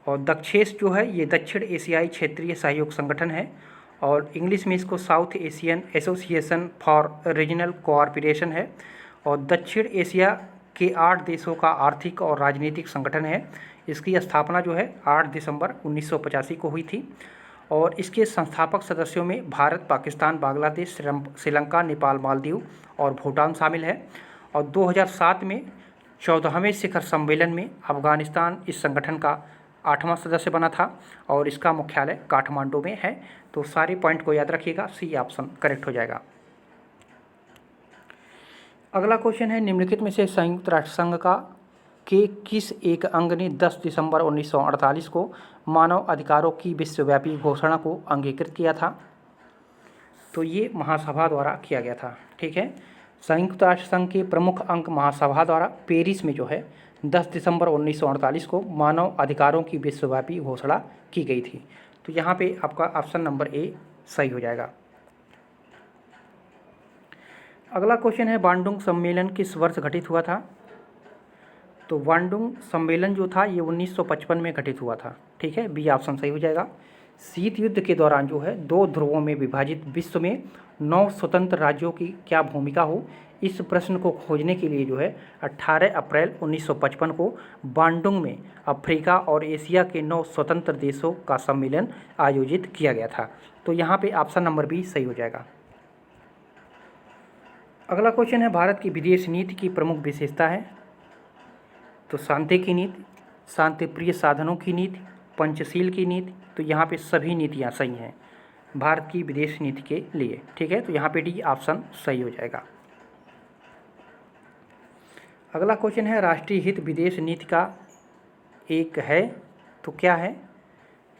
और दक्षेस जो है ये दक्षिण एशियाई क्षेत्रीय सहयोग संगठन है और इंग्लिश में इसको south Asian association for regional cooperation है और दक्षिण एशिया के 8 देशों का आर्थिक और राजनीतिक संगठन है। इसकी स्थापना जो है 8 दिसंबर 1985 को हुई थी और इसके संस्थापक सदस्यों में भारत, पाकिस्तान, बांग्लादेश, श्रीलंका, नेपाल, मालदीव और भूटान शामिल है और 2007 में 14वें शिखर सम्मेलन में अफगानिस्तान इस संगठन का 8वां सदस्य बना था और इसका मुख्यालय काठमांडू में है। तो सारे पॉइंट को याद रखिएगा, सी ऑप्शन करेक्ट हो जाएगा। अगला क्वेश्चन है निम्नलिखित में से संयुक्त राष्ट्र संघ के किस एक अंग ने 10 दिसंबर 1948 को मानव अधिकारों की विश्वव्यापी घोषणा को अंगीकृत किया था? तो ये महासभा द्वारा किया गया था। ठीक है, संयुक्त राष्ट्र संघ के प्रमुख अंग महासभा द्वारा पेरिस में जो है 10 दिसंबर 1948 को मानव अधिकारों की विश्वव्यापी घोषणा की गई थी। तो यहाँ पे आपका ऑप्शन नंबर ए सही हो जाएगा। अगला क्वेश्चन है बांडुंग सम्मेलन किस वर्ष घटित हुआ था? तो बांडुंग सम्मेलन जो था ये 1955 में घटित हुआ था। ठीक है, बी ऑप्शन सही हो जाएगा। शीत युद्ध के दौरान जो है 2 ध्रुवों में विभाजित विश्व में 9 स्वतंत्र राज्यों की क्या भूमिका हो, इस प्रश्न को खोजने के लिए जो है 18 अप्रैल 1955 को बांडुंग में अफ्रीका और एशिया के 9 स्वतंत्र देशों का सम्मेलन आयोजित किया गया था। तो यहाँ पे ऑप्शन नंबर बी सही हो जाएगा। अगला क्वेश्चन है भारत की विदेश नीति की प्रमुख विशेषता है? तो शांति की नीति, शांति प्रिय साधनों की नीति, पंचशील की नीति। तो यहाँ पे सभी नीतियाँ सही हैं भारत की विदेश नीति के लिए। ठीक है, तो यहाँ पे डी ऑप्शन सही हो जाएगा। अगला क्वेश्चन है राष्ट्रीय हित विदेश नीति का एक है तो क्या है?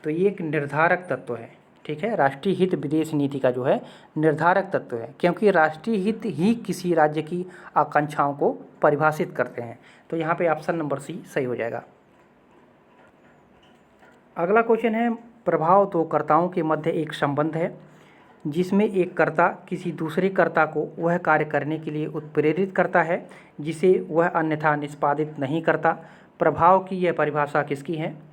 तो ये एक निर्धारक तत्व है। ठीक है, राष्ट्रीय हित विदेश नीति का जो है निर्धारक तत्व है, क्योंकि राष्ट्रीय हित ही किसी राज्य की आकांक्षाओं को परिभाषित करते हैं। तो यहाँ पे ऑप्शन नंबर सी सही हो जाएगा। अगला क्वेश्चन है प्रभाव 2 कर्ताओं के मध्य एक संबंध है जिसमें एक कर्ता किसी दूसरे कर्ता को वह कार्य करने के लिए उत्प्रेरित करता है जिसे वह अन्यथा निष्पादित नहीं करता। प्रभाव की यह परिभाषा किसकी है?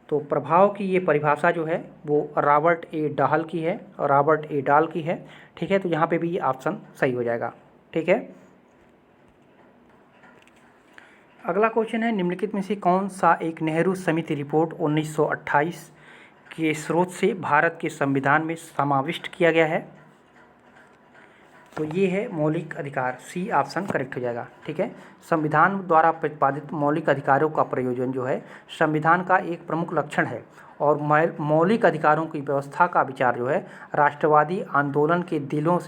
तो प्रभाव की ये परिभाषा जो है वो रॉबर्ट ए डाहल की है और रॉबर्ट ए डाल की है। ठीक है, तो यहाँ पे भी ऑप्शन सही हो जाएगा। ठीक है, अगला क्वेश्चन है निम्नलिखित में से कौन सा एक नेहरू समिति रिपोर्ट 1928 के स्रोत से भारत के संविधान में समाविष्ट किया गया है? तो ये है मौलिक अधिकार, सी ऑप्शन करेक्ट हो जाएगा। ठीक है, संविधान द्वारा प्रतिपादित मौलिक अधिकारों का प्रयोजन जो है संविधान का एक प्रमुख लक्षण है और मौलिक अधिकारों की व्यवस्था का विचार जो है राष्ट्रवादी आंदोलन के दिनों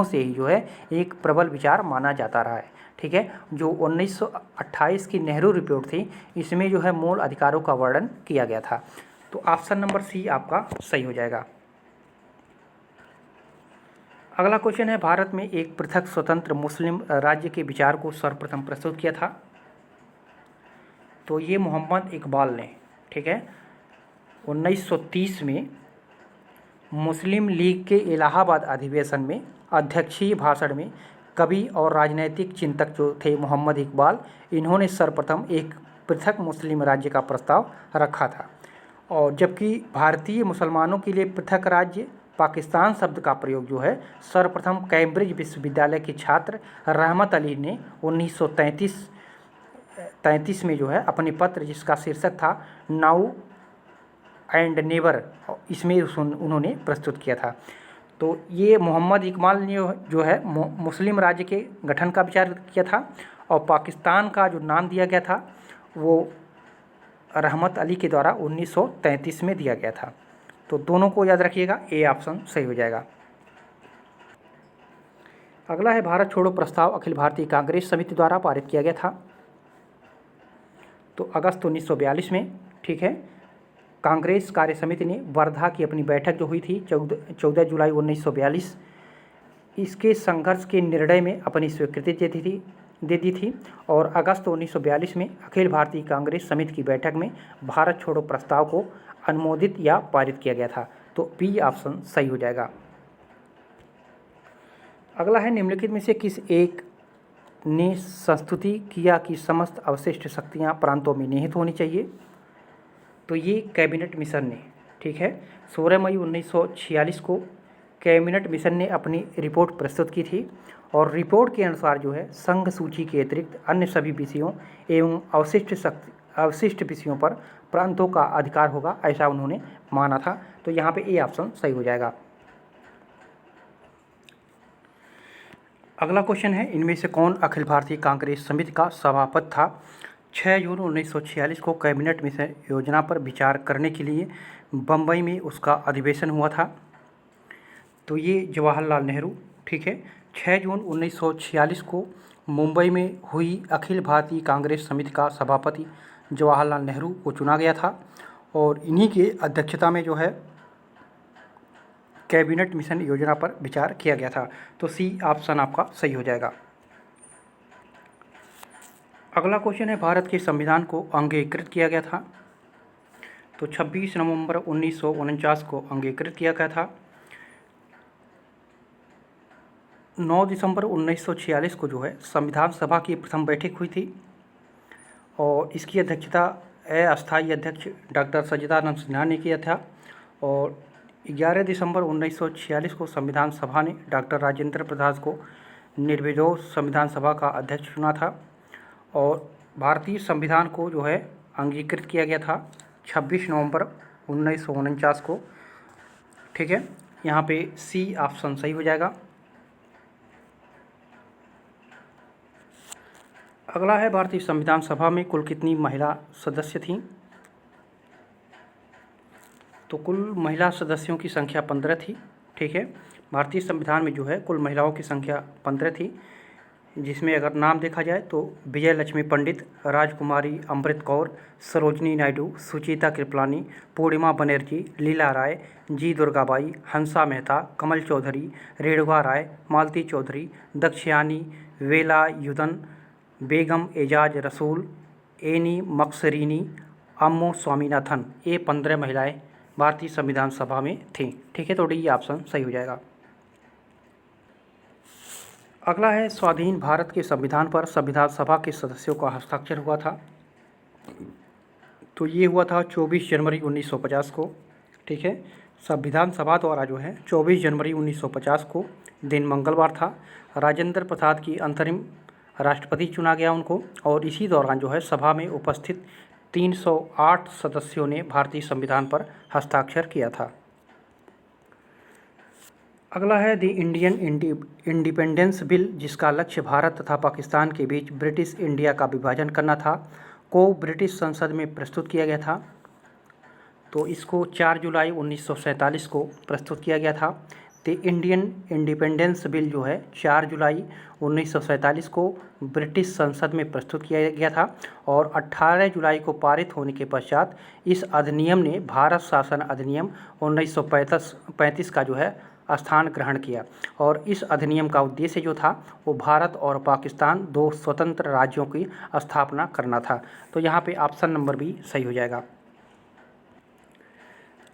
से ही जो है एक प्रबल विचार माना जाता रहा है। ठीक है, जो 1928 की नेहरू रिपोर्ट थी इसमें जो है मूल अधिकारों का वर्णन किया गया था। तो ऑप्शन नंबर सी आपका सही हो जाएगा। अगला क्वेश्चन है भारत में एक पृथक स्वतंत्र मुस्लिम राज्य के विचार को सर्वप्रथम प्रस्तुत किया था? तो ये मोहम्मद इकबाल ने। ठीक है, 1930 में मुस्लिम लीग के इलाहाबाद अधिवेशन में अध्यक्षीय भाषण में कवि और राजनैतिक चिंतक जो थे मोहम्मद इकबाल, इन्होंने सर्वप्रथम एक पृथक मुस्लिम राज्य का प्रस्ताव रखा था और जबकि भारतीय मुसलमानों के लिए पृथक राज्य पाकिस्तान शब्द का प्रयोग जो है सर्वप्रथम कैम्ब्रिज विश्वविद्यालय के छात्र रहमत अली ने 1933 में जो है अपने पत्र जिसका शीर्षक था नाउ एंड नेवर, इसमें उन्होंने प्रस्तुत किया था। तो ये मोहम्मद इकबाल ने जो है मुस्लिम राज्य के गठन का विचार किया था और पाकिस्तान का जो नाम दिया गया था वो रहमत अली के द्वारा 1933 में दिया गया था। तो दोनों को याद रखिएगा, ए ऑप्शन सही हो जाएगा। अगला है भारत छोड़ो प्रस्ताव अखिल भारतीय कांग्रेस समिति द्वारा पारित किया गया था तो अगस्त 1942 में। ठीक है, कांग्रेस कार्य समिति ने वर्धा की अपनी बैठक जो हुई थी 14 जुलाई 1942, इसके संघर्ष के निर्णय में अपनी स्वीकृति दे दी थी और अगस्त 1942 में अखिल भारतीय कांग्रेस समिति की बैठक में भारत छोड़ो प्रस्ताव को अनुमोदित या पारित किया गया था। तो बी ऑप्शन सही हो जाएगा। अगला है, निम्नलिखित में से किस एक ने संस्तुति किया कि समस्त अवशिष्ट शक्तियां प्रांतों में निहित होनी चाहिए? तो ये कैबिनेट मिशन ने, ठीक है, 16 मई 1946 को कैबिनेट मिशन ने अपनी रिपोर्ट प्रस्तुत की थी और रिपोर्ट के अनुसार जो है संघ सूची के अतिरिक्त अन्य सभी विषयों एवं अवशिष्ट विषयों पर प्रांतों का अधिकार होगा, ऐसा उन्होंने माना था। तो यहाँ पे ए ऑप्शन सही हो जाएगा। अगला क्वेश्चन है, इनमें से कौन अखिल भारतीय कांग्रेस समिति का सभापति था? 6 जून 1946 को कैबिनेट मिशन योजना पर विचार करने के लिए बम्बई में उसका अधिवेशन हुआ था। तो ये जवाहरलाल नेहरू, ठीक है। 6 जून 1946 को मुंबई में हुई अखिल भारतीय कांग्रेस समिति का सभापति जवाहरलाल नेहरू को चुना गया था और इन्हीं की अध्यक्षता में जो है कैबिनेट मिशन योजना पर विचार किया गया था। तो सी ऑप्शन आपका सही हो जाएगा। अगला क्वेश्चन है, भारत के संविधान को अंगीकृत किया गया था? तो 26 नवंबर 1949 को अंगीकृत किया गया था। 9 दिसंबर 1946 को जो है संविधान सभा की प्रथम बैठक हुई थी और इसकी अध्यक्षता अस्थायी अध्यक्ष डॉक्टर सच्चिदानंद सिन्हा ने किया था और 11 दिसंबर 1946 को संविधान सभा ने डॉक्टर राजेंद्र प्रसाद को निर्विरोध संविधान सभा का अध्यक्ष चुना था और भारतीय संविधान को जो है अंगीकृत किया गया था 26 नवंबर 1949 को, ठीक है। यहाँ पे सी ऑप्शन सही हो जाएगा। अगला है, भारतीय संविधान सभा में कुल कितनी महिला सदस्य थीं? तो कुल महिला सदस्यों की संख्या 15 थी, ठीक है। भारतीय संविधान में जो है कुल महिलाओं की संख्या 15 थी, जिसमें अगर नाम देखा जाए तो विजय लक्ष्मी पंडित, राजकुमारी अमृत कौर, सरोजनी नायडू, सुचेता कृपलानी, पूर्णिमा बनर्जी, लीला राय, जी दुर्गाबाई, हंसा मेहता, कमल चौधरी, रेणुका राय, मालती चौधरी, दक्षयानी वेलायुधन, बेगम एजाज रसूल, एनी मक्सरीनी, अम्मो स्वामीनाथन, ये 15 महिलाएं भारतीय संविधान सभा में थीं, ठीक है। तो डी ऑप्शन सही हो जाएगा। अगला है, स्वाधीन भारत के संविधान पर संविधान सभा के सदस्यों का हस्ताक्षर हुआ था? तो ये हुआ था 24 जनवरी 1950 को, ठीक है। संविधान सभा द्वारा जो है 24 जनवरी 1950 को दिन मंगलवार था, राजेंद्र प्रसाद की अंतरिम राष्ट्रपति चुना गया उनको और इसी दौरान जो है सभा में उपस्थित 308 सदस्यों ने भारतीय संविधान पर हस्ताक्षर किया था। अगला है, द इंडियन इंडिपेंडेंस बिल, जिसका लक्ष्य भारत तथा पाकिस्तान के बीच ब्रिटिश इंडिया का विभाजन करना था, को ब्रिटिश संसद में प्रस्तुत किया गया था? तो इसको 4 जुलाई 1947 को प्रस्तुत किया गया था। द इंडियन इंडिपेंडेंस बिल जो है 4 जुलाई 1947 को ब्रिटिश संसद में प्रस्तुत किया गया था और 18 जुलाई को पारित होने के पश्चात इस अधिनियम ने भारत शासन अधिनियम 1935 का जो है स्थान ग्रहण किया और इस अधिनियम का उद्देश्य जो था वो भारत और पाकिस्तान 2 स्वतंत्र राज्यों की स्थापना करना था। तो यहाँ पे ऑप्शन नंबर बी सही हो जाएगा।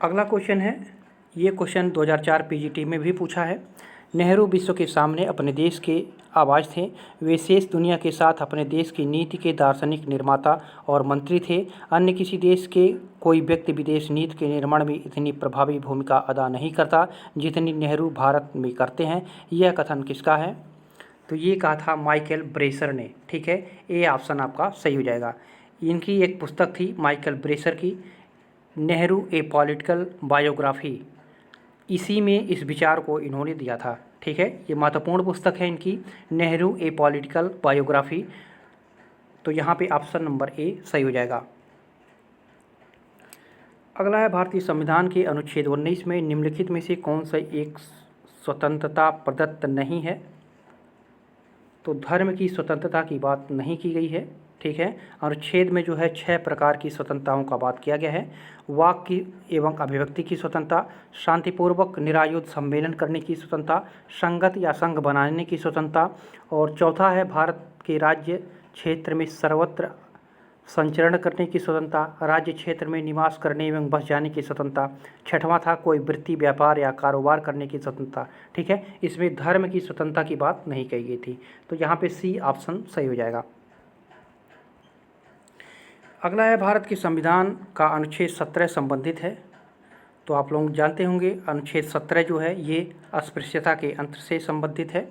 अगला क्वेश्चन है, ये क्वेश्चन 2004 पीजीटी में भी पूछा है। नेहरू विश्व के सामने अपने देश के आवाज़ थे, वे शेष दुनिया के साथ अपने देश की नीति के दार्शनिक निर्माता और मंत्री थे। अन्य किसी देश के कोई व्यक्ति विदेश नीति के निर्माण में इतनी प्रभावी भूमिका अदा नहीं करता जितनी नेहरू भारत में करते हैं। यह कथन किसका है? तो ये कहा था माइकल ब्रेशर ने, ठीक है। ए ऑप्शन आपका सही हो जाएगा। इनकी एक पुस्तक थी माइकल ब्रेशर की, नेहरू ए पॉलिटिकल बायोग्राफी, इसी में इस विचार को इन्होंने दिया था, ठीक है। ये महत्वपूर्ण पुस्तक है इनकी, नेहरू ए पॉलिटिकल बायोग्राफी। तो यहाँ पे ऑप्शन नंबर ए सही हो जाएगा। अगला है, भारतीय संविधान के अनुच्छेद 19 में निम्नलिखित में से कौन सा एक स्वतंत्रता प्रदत्त नहीं है? तो धर्म की स्वतंत्रता की बात नहीं की गई है, ठीक है। अनुच्छेद में जो है 6 प्रकार की स्वतंत्रताओं का बात किया गया है। वाक की एवं अभिव्यक्ति की स्वतंत्रता, शांतिपूर्वक निरायुध सम्मेलन करने की स्वतंत्रता, संगत या संघ बनाने की स्वतंत्रता, और चौथा है भारत के राज्य क्षेत्र में सर्वत्र संचरण करने की स्वतंत्रता, राज्य क्षेत्र में निवास करने एवं बस जाने की स्वतंत्रता। छठवां था कोई वृत्ति, व्यापार या कारोबार करने की स्वतंत्रता, ठीक है। इसमें धर्म की स्वतंत्रता की बात नहीं कही गई थी, तो यहाँ पे सी ऑप्शन सही हो जाएगा। अगला है भारत के संविधान का अनुच्छेद 17 संबंधित है। तो आप लोग जानते होंगे अनुच्छेद 17 जो है ये अस्पृश्यता के अंत से संबंधित है,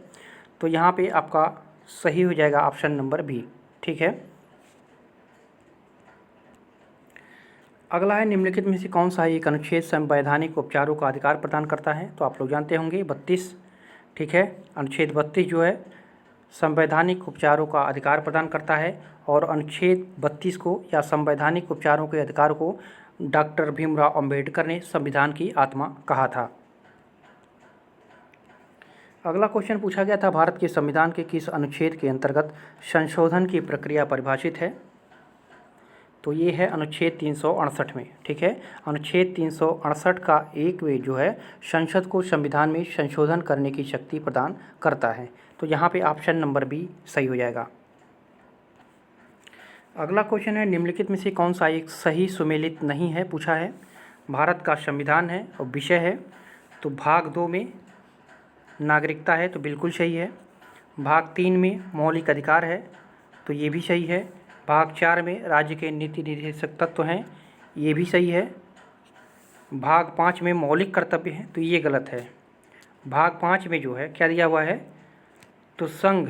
तो यहाँ पे आपका सही हो जाएगा ऑप्शन नंबर बी, ठीक है। अगला है निम्नलिखित में से कौन सा एक अनुच्छेद संवैधानिक उपचारों का अधिकार प्रदान करता है। तो आप लोग जानते होंगे 32, ठीक है। अनुच्छेद 32 जो है संवैधानिक उपचारों का अधिकार प्रदान करता है, और अनुच्छेद 32 को या संवैधानिक उपचारों के अधिकार को डॉक्टर भीमराव अंबेडकर ने संविधान की आत्मा कहा था। अगला क्वेश्चन पूछा गया था भारत के संविधान के किस अनुच्छेद के अंतर्गत संशोधन की प्रक्रिया परिभाषित है। तो ये है अनुच्छेद 368 में, ठीक है। अनुच्छेद 368 का एक वे जो है संसद को संविधान में संशोधन करने की शक्ति प्रदान करता है, तो यहाँ पे ऑप्शन नंबर बी सही हो जाएगा। अगला क्वेश्चन है निम्नलिखित में से कौन सा एक सही सुमेलित नहीं है, पूछा है। भारत का संविधान है और विषय है, तो भाग 2 में नागरिकता है, तो बिल्कुल सही है। भाग 3 में मौलिक अधिकार है, तो ये भी सही है। भाग 4 में राज्य के नीति निर्देशक तत्व हैं, ये भी सही है। भाग 5 में मौलिक कर्तव्य हैं, तो ये गलत है। भाग 5 में जो है क्या दिया हुआ है, तो संघ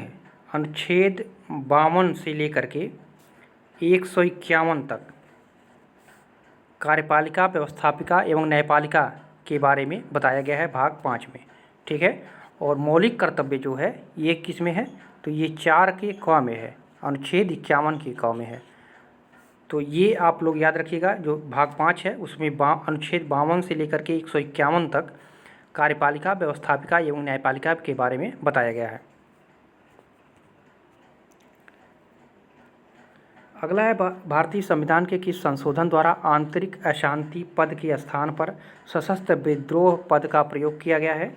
अनुच्छेद 52 से लेकर के 151 तक कार्यपालिका, व्यवस्थापिका एवं न्यायपालिका के बारे में बताया गया है भाग 5 में, ठीक है। और मौलिक कर्तव्य जो है ये किस में है, तो ये 4 के क में है, अनुच्छेद 51 के क में है। तो ये आप लोग याद रखिएगा, जो भाग 5 है उसमें अनुच्छेद 52 से लेकर के 151 तक कार्यपालिका, व्यवस्थापिका एवं न्यायपालिका के बारे में बताया गया है। अगला है भारतीय संविधान के किस संशोधन द्वारा आंतरिक अशांति पद के स्थान पर सशस्त्र विद्रोह पद का प्रयोग किया गया है।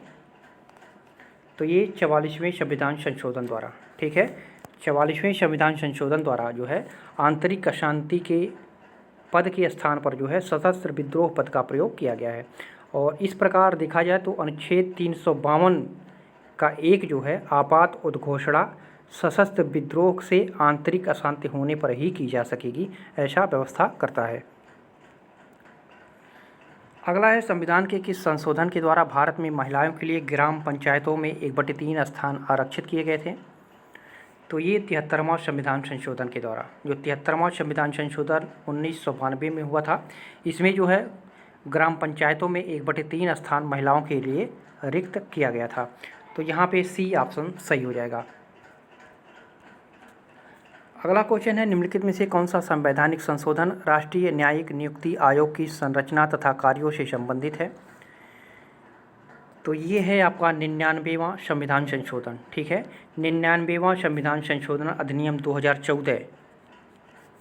तो ये 44वें संविधान संशोधन द्वारा, ठीक है। 44वें संविधान संशोधन द्वारा जो है आंतरिक अशांति के पद के स्थान पर जो है सशस्त्र विद्रोह पद का प्रयोग किया गया है। और इस प्रकार देखा जाए तो अनुच्छेद 352 का एक जो है आपात उद्घोषणा सशस्त्र विद्रोह से आंतरिक अशांति होने पर ही की जा सकेगी, ऐसा व्यवस्था करता है। अगला है संविधान के किस संशोधन के द्वारा भारत में महिलाओं के लिए ग्राम पंचायतों में 1/3 स्थान आरक्षित किए गए थे। तो ये 73वां संविधान संशोधन के द्वारा, जो 73वां संविधान संशोधन 1992 में हुआ था, इसमें जो है ग्राम पंचायतों में 1/3 स्थान महिलाओं के लिए रिक्त किया गया था। तो यहाँ पे सी ऑप्शन सही हो जाएगा। अगला क्वेश्चन है निम्नलिखित में से कौन सा संवैधानिक संशोधन राष्ट्रीय न्यायिक नियुक्ति आयोग की संरचना तथा कार्यों से संबंधित है। तो ये है आपका 99वां संविधान संशोधन, ठीक है। 99वां संविधान संशोधन अधिनियम 2014,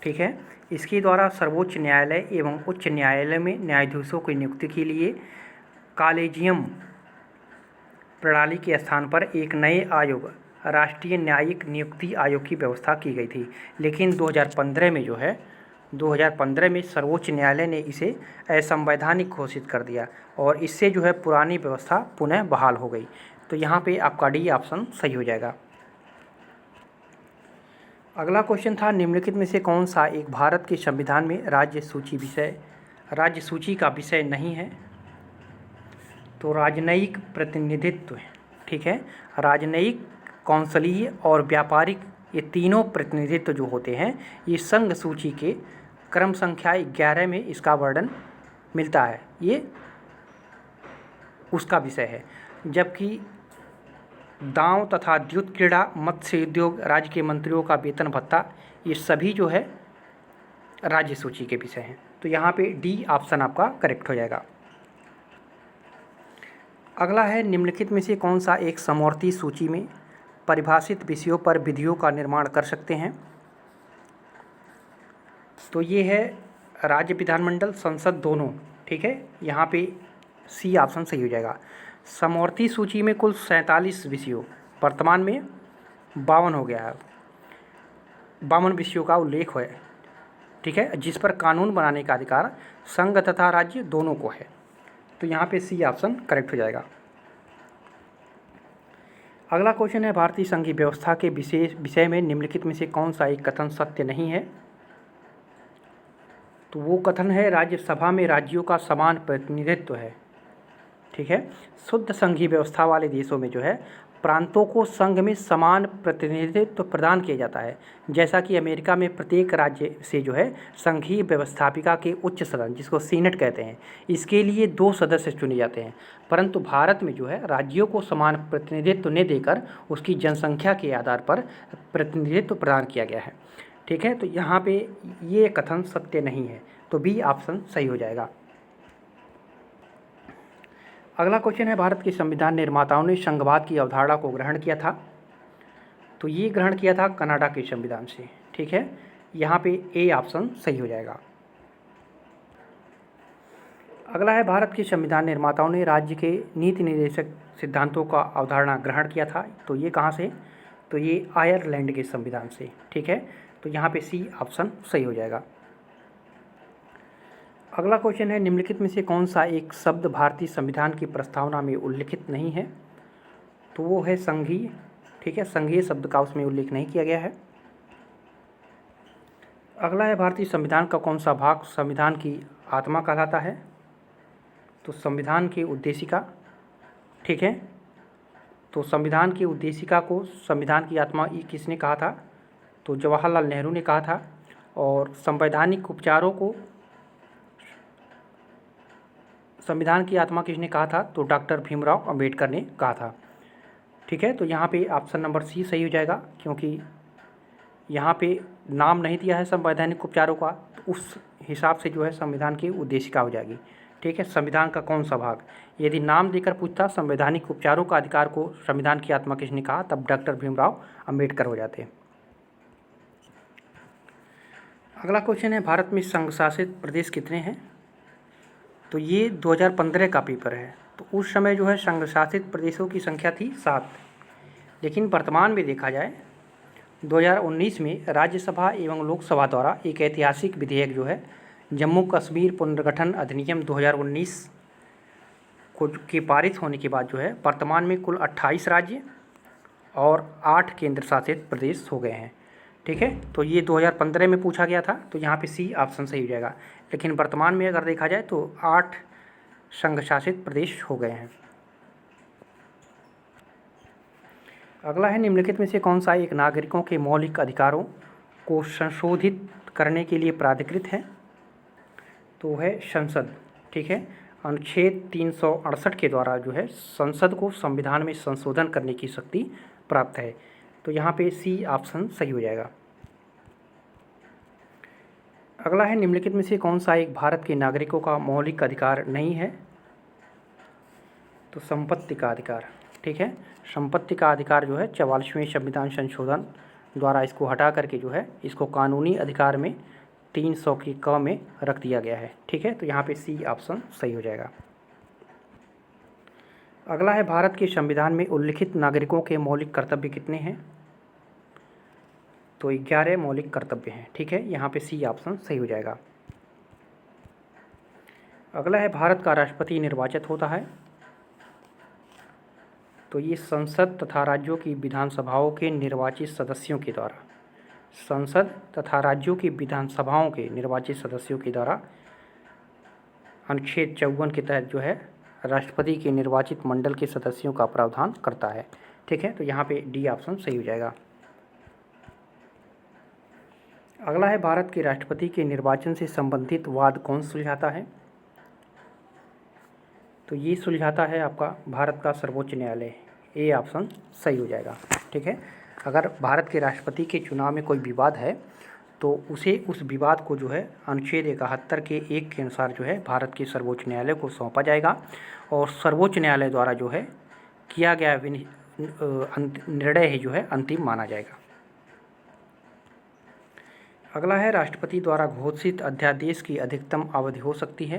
ठीक है। इसके द्वारा सर्वोच्च न्यायालय एवं उच्च न्यायालय में न्यायाधीशों की नियुक्ति के लिए कॉलेजियम प्रणाली के स्थान पर एक नए आयोग राष्ट्रीय न्यायिक नियुक्ति आयोग की व्यवस्था की गई थी। लेकिन 2015 में जो है 2015 में सर्वोच्च न्यायालय ने इसे असंवैधानिक घोषित कर दिया और इससे जो है पुरानी व्यवस्था पुनः बहाल हो गई। तो यहाँ पे आपका डी ऑप्शन सही हो जाएगा। अगला क्वेश्चन था निम्नलिखित में से कौन सा एक भारत के संविधान में राज्य सूची का विषय नहीं है। तो राजनयिक प्रतिनिधित्व, ठीक है। राजनयिक, कौंसलीय और व्यापारिक, ये तीनों प्रतिनिधित्व जो होते हैं ये संघ सूची के क्रम संख्या 11 में इसका वर्णन मिलता है, ये उसका विषय है। जबकि दांव तथा द्युत क्रीड़ा, मत्स्य उद्योग, राज्य के मंत्रियों का वेतन भत्ता, ये सभी जो है राज्य सूची के विषय हैं। तो यहाँ पे डी ऑप्शन आपका करेक्ट हो जाएगा। अगला है निम्नलिखित में से कौन सा एक समवर्ती सूची में परिभाषित विषयों पर विधियों का निर्माण कर सकते हैं। तो ये है राज्य, विधानमंडल, संसद दोनों। ठीक है, यहाँ पे सी ऑप्शन सही हो जाएगा। समवर्ती सूची में कुल 47 विषयों, वर्तमान में 52 हो गया है, 52 विषयों का उल्लेख है। ठीक है, जिस पर कानून बनाने का अधिकार संघ तथा राज्य दोनों को है। तो यहाँ पे सी ऑप्शन करेक्ट हो जाएगा। अगला क्वेश्चन है, भारतीय संघीय व्यवस्था के विषय में निम्नलिखित में से कौन सा एक कथन सत्य नहीं है? तो वो कथन है, राज्यसभा में राज्यों का समान प्रतिनिधित्व है। ठीक है, शुद्ध संघीय व्यवस्था वाले देशों में जो है प्रांतों को संघ में समान प्रतिनिधित्व प्रदान किया जाता है। जैसा कि अमेरिका में प्रत्येक राज्य से जो है संघीय व्यवस्थापिका के उच्च सदन, जिसको सीनेट कहते हैं, इसके लिए 2 सदस्य चुने जाते हैं। परंतु भारत में जो है राज्यों को समान प्रतिनिधित्व न देकर उसकी जनसंख्या के आधार पर प्रतिनिधित्व प्रदान किया गया है। ठीक है, तो यहाँ पे ये कथन सत्य नहीं है, तो बी ऑप्शन सही हो जाएगा। अगला क्वेश्चन है, भारत के संविधान निर्माताओं ने संघवाद की अवधारणा को ग्रहण किया था? तो ये ग्रहण किया था कनाडा के संविधान से। ठीक है, यहाँ पे ए ऑप्शन सही हो जाएगा। अगला है, भारत के संविधान निर्माताओं ने राज्य के नीति निर्देशक सिद्धांतों का अवधारणा ग्रहण किया था? तो ये कहाँ से? तो ये आयरलैंड के संविधान से। ठीक है, तो यहाँ पे सी ऑप्शन सही हो जाएगा। अगला क्वेश्चन है, निम्नलिखित में से कौन सा एक शब्द भारतीय संविधान की प्रस्तावना में उल्लिखित नहीं है? तो वो है संघीय। ठीक है, संघीय शब्द का उसमें उल्लेख नहीं किया गया है। अगला है, भारतीय संविधान का कौन सा भाग संविधान की आत्मा कहलाता है? तो संविधान की उद्देशिका। ठीक है, तो संविधान की उद्देशिका को संविधान की आत्मा ये किसने कहा था? तो जवाहरलाल नेहरू ने कहा था। और संवैधानिक उपचारों को संविधान की आत्मा किसने कहा था? तो डॉक्टर भीमराव अंबेडकर ने कहा था। ठीक है, तो यहाँ पे ऑप्शन नंबर सी सही हो जाएगा, क्योंकि यहाँ पे नाम नहीं दिया है संवैधानिक उपचारों का, तो उस हिसाब से जो है संविधान की उद्देशिका हो जाएगी। ठीक है, संविधान का कौन सा भाग, यदि नाम देकर पूछता संवैधानिक उपचारों का अधिकार को संविधान की आत्मा किसने कहा, तब डॉक्टर भीमराव अंबेडकर हो जाते। अगला क्वेश्चन है, भारत में संघ शासित प्रदेश कितने हैं? तो ये 2015 का पेपर है। तो उस समय जो है संघ शासित प्रदेशों की संख्या थी 7, लेकिन वर्तमान में देखा जाए 2019 में राज्यसभा एवं लोकसभा द्वारा एक ऐतिहासिक विधेयक जो है जम्मू कश्मीर पुनर्गठन अधिनियम 2019 को के पारित होने के बाद जो है वर्तमान में कुल 28 राज्य और 8 केंद्र शासित प्रदेश हो गए हैं। ठीक है, तो ये 2015 में पूछा गया था, तो यहाँ पे सी ऑप्शन सही हो जाएगा। लेकिन वर्तमान में अगर देखा जाए तो 8 संघ शासित प्रदेश हो गए हैं। अगला है, निम्नलिखित में से कौन सा एक नागरिकों के मौलिक अधिकारों को संशोधित करने के लिए प्राधिकृत है? तो है संसद। ठीक है, अनुच्छेद 368 के द्वारा जो है संसद को संविधान में संशोधन करने की शक्ति प्राप्त है। तो यहाँ पे सी ऑप्शन सही हो जाएगा। अगला है, निम्नलिखित में से कौन सा एक भारत के नागरिकों का मौलिक अधिकार नहीं है? तो संपत्ति का अधिकार। ठीक है, संपत्ति का अधिकार जो है 44वें संविधान संशोधन द्वारा इसको हटा करके जो है इसको कानूनी अधिकार में 300 की क में रख दिया गया है। ठीक है, तो यहाँ पे सी ऑप्शन सही हो जाएगा। अगला है, भारत के संविधान में उल्लिखित नागरिकों के मौलिक कर्तव्य कितने हैं? तो 11 मौलिक कर्तव्य हैं। ठीक है, यहाँ पे सी ऑप्शन सही हो जाएगा। अगला है, भारत का राष्ट्रपति निर्वाचित होता है? तो ये संसद तथा राज्यों की विधानसभाओं के निर्वाचित सदस्यों के द्वारा, संसद तथा राज्यों की विधानसभाओं के निर्वाचित सदस्यों के द्वारा अनुच्छेद 54 के तहत जो है राष्ट्रपति के निर्वाचित मंडल के सदस्यों का प्रावधान करता है। ठीक है, तो यहाँ पे डी ऑप्शन सही हो जाएगा। अगला है, भारत के राष्ट्रपति के निर्वाचन से संबंधित वाद कौन सुलझाता है? तो ये सुलझाता है आपका भारत का सर्वोच्च न्यायालय। ए ऑप्शन सही हो जाएगा। ठीक है, अगर भारत के राष्ट्रपति के चुनाव में कोई विवाद है तो उस विवाद को जो है अनुच्छेद 71 के 1 के अनुसार जो है भारत के सर्वोच्च न्यायालय को सौंपा जाएगा और सर्वोच्च न्यायालय द्वारा जो है किया गया निर्णय ही जो है अंतिम माना जाएगा। अगला है राष्ट्रपति द्वारा घोषित अध्यादेश की अधिकतम अवधि हो सकती है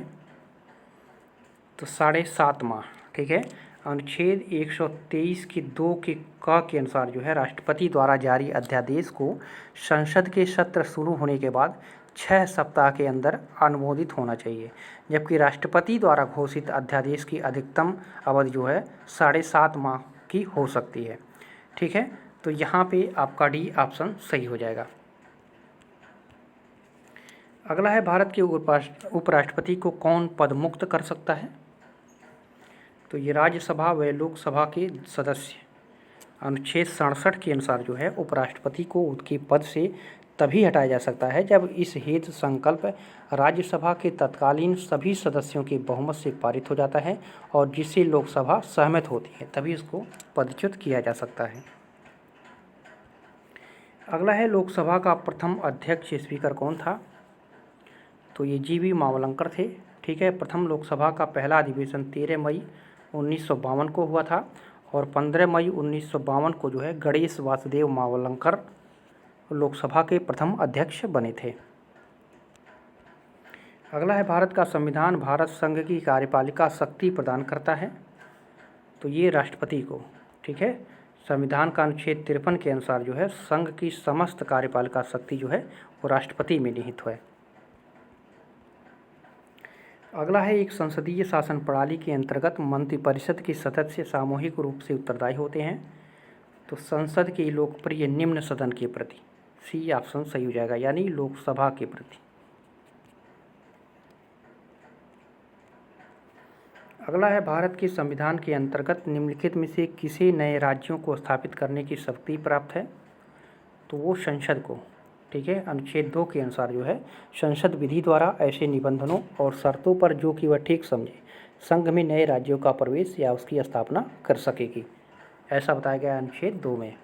तो 7.5 माह। ठीक है, अनुच्छेद 123 की 2 के क के अनुसार जो है राष्ट्रपति द्वारा जारी अध्यादेश को संसद के सत्र शुरू होने के बाद 6 सप्ताह के अंदर अनुमोदित होना चाहिए, जबकि राष्ट्रपति द्वारा घोषित अध्यादेश की अधिकतम अवधि जो है 7.5 माह की हो सकती है। ठीक है, तो यहाँ पे आपका डी ऑप्शन सही हो जाएगा। अगला है भारत के उपराष्ट्रपति को कौन पद मुक्त कर सकता है? तो ये राज्यसभा व लोकसभा के सदस्य अनुच्छेद 67 के अनुसार जो है उपराष्ट्रपति को उनके पद से तभी हटाया जा सकता है जब इस हेतु संकल्प राज्यसभा के तत्कालीन सभी सदस्यों के बहुमत से पारित हो जाता है और जिससे लोकसभा सहमत होती है, तभी इसको पदच्युत किया जा सकता है। अगला है लोकसभा का प्रथम अध्यक्ष स्पीकर कौन था? तो ये जीवी मावलंकर थे। ठीक है, प्रथम लोकसभा का पहला अधिवेशन 13 मई 1952 को हुआ था और 15 मई 1952 को जो है गणेश वासुदेव मावलंकर लोकसभा के प्रथम अध्यक्ष बने थे। अगला है भारत का संविधान भारत संघ की कार्यपालिका शक्ति प्रदान करता है तो ये राष्ट्रपति को। ठीक है, संविधान का अनुच्छेद 53 के अनुसार जो है संघ की समस्त कार्यपालिका शक्ति जो है वो राष्ट्रपति में निहित है। अगला है एक संसदीय शासन प्रणाली के अंतर्गत मंत्रिपरिषद के सदस्य सामूहिक रूप से उत्तरदायी होते हैं तो संसद के लोकप्रिय निम्न सदन के प्रति। सी ऑप्शन सही हो जाएगा, यानी लोकसभा के प्रति। अगला है भारत के संविधान के अंतर्गत निम्नलिखित में से किसे नए राज्यों को स्थापित करने की शक्ति प्राप्त है? तो वो संसद को। ठीक है, अनुच्छेद 2 के अनुसार जो है संसद विधि द्वारा ऐसे निबंधनों और शर्तों पर जो कि वह ठीक समझे संघ में नए राज्यों का प्रवेश या उसकी स्थापना कर सकेगी, ऐसा बताया गया अनुच्छेद 2 में।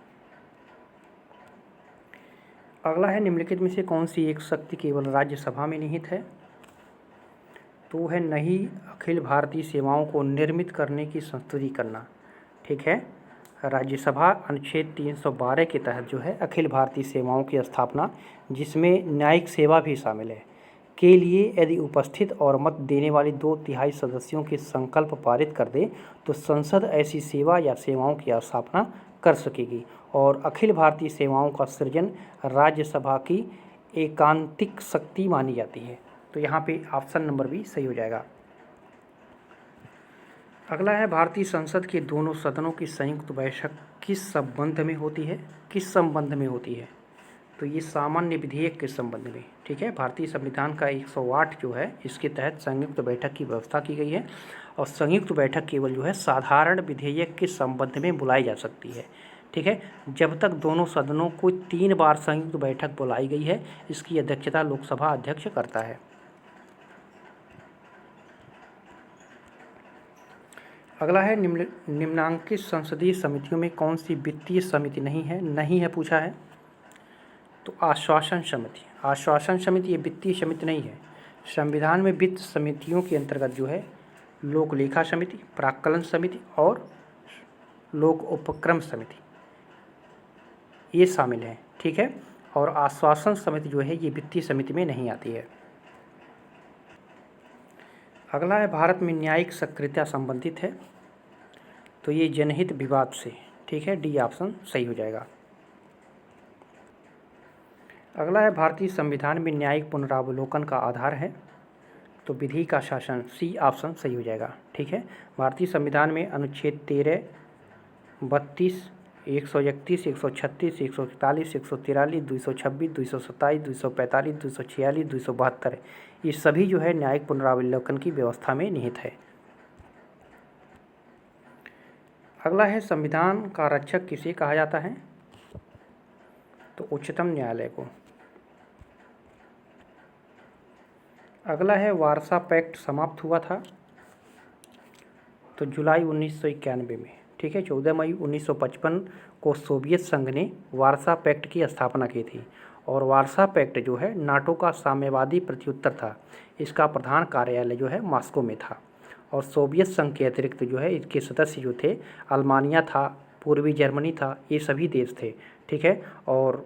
अगला है निम्नलिखित में से कौन सी एक शक्ति केवल राज्यसभा में निहित है? तो है नहीं अखिल भारतीय सेवाओं को निर्मित करने की संस्तुति करना। ठीक है, राज्यसभा अनुच्छेद 312 के तहत जो है अखिल भारतीय सेवाओं की स्थापना, जिसमें न्यायिक सेवा भी शामिल है, के लिए यदि उपस्थित और मत देने वाले 2/3 सदस्यों के संकल्प पारित कर दे तो संसद ऐसी सेवा या सेवाओं की स्थापना कर सकेगी और अखिल भारतीय सेवाओं का सृजन राज्यसभा की एकांतिक शक्ति मानी जाती है। तो यहाँ पे ऑप्शन नंबर बी सही हो जाएगा। अगला है भारतीय संसद के दोनों सदनों की संयुक्त बैठक किस संबंध में होती है? किस संबंध में होती है? तो ये सामान्य विधेयक के संबंध में। ठीक है, भारतीय संविधान का 108 जो है इसके तहत संयुक्त बैठक की व्यवस्था की गई है और संयुक्त बैठक केवल जो है साधारण विधेयक के संबंध में बुलाई जा सकती है। ठीक है, जब तक दोनों सदनों को 3 बार संयुक्त बैठक बुलाई गई है, इसकी अध्यक्षता लोकसभा अध्यक्ष करता है। अगला है निम्नांकित संसदीय समितियों में कौन सी वित्तीय समिति नहीं है पूछा है। तो आश्वासन समिति। आश्वासन समिति ये वित्तीय समिति नहीं है। संविधान में वित्त समितियों के अंतर्गत जो है लोक लेखा समिति, प्राक्कलन समिति और लोक उपक्रम समिति ये शामिल हैं। ठीक है, और आश्वासन समिति जो है ये वित्तीय समिति में नहीं आती है। अगला है भारत में न्यायिक सक्रियता संबंधित है तो ये जनहित विवाद से। ठीक है, डी ऑप्शन सही हो जाएगा। अगला है भारतीय संविधान में न्यायिक पुनरावलोकन का आधार है तो विधि का शासन। सी ऑप्शन सही हो जाएगा। ठीक है, भारतीय संविधान में अनुच्छेद 13, 32, 131, 136, 141, 143, 226, 227, 245, 246, 272 ये सभी जो है न्यायिक पुनरावलोकन की व्यवस्था में निहित है। अगला है संविधान का रक्षक किसे कहा जाता है? तो उच्चतम न्यायालय को। अगला है वारसा पैक्ट समाप्त हुआ था तो जुलाई 1991 में। ठीक है, 14 मई 1955 को सोवियत संघ ने वारसा पैक्ट की स्थापना की थी और वारसा पैक्ट जो है नाटो का साम्यवादी प्रत्युत्तर था। इसका प्रधान कार्यालय जो है मॉस्को में था और सोवियत संघ के अतिरिक्त जो है इसके सदस्य जो थे अल्मानिया था, पूर्वी जर्मनी था, ये सभी देश थे। ठीक है, और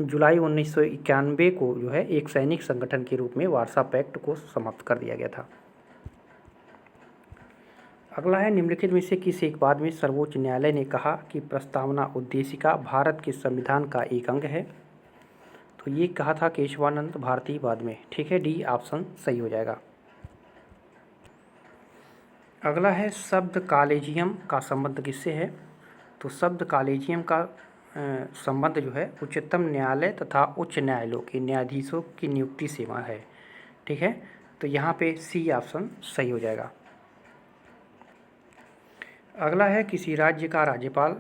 जुलाई 1991 को जो है एक सैनिक संगठन के रूप में वार्सा पैक्ट को समाप्त कर दिया गया था। अगला है, निम्नलिखित में से किस एक बात में सर्वोच्च न्यायालय ने कहा कि प्रस्तावना उद्देशिका भारत के संविधान का एक अंग है? तो ये कहा था केशवानंद भारती बाद में। ठीक है, डी ऑप्शन सही हो जाएगा। अगला है, शब्द कॉलेजियम का संबंध किससे है? तो शब्द कॉलेजियम का संबंध जो है उच्चतम न्यायालय तथा उच्च न्यायालयों के न्यायाधीशों की नियुक्ति से है। ठीक है, तो यहाँ पे सी ऑप्शन सही हो जाएगा। अगला है, किसी राज्य का राज्यपाल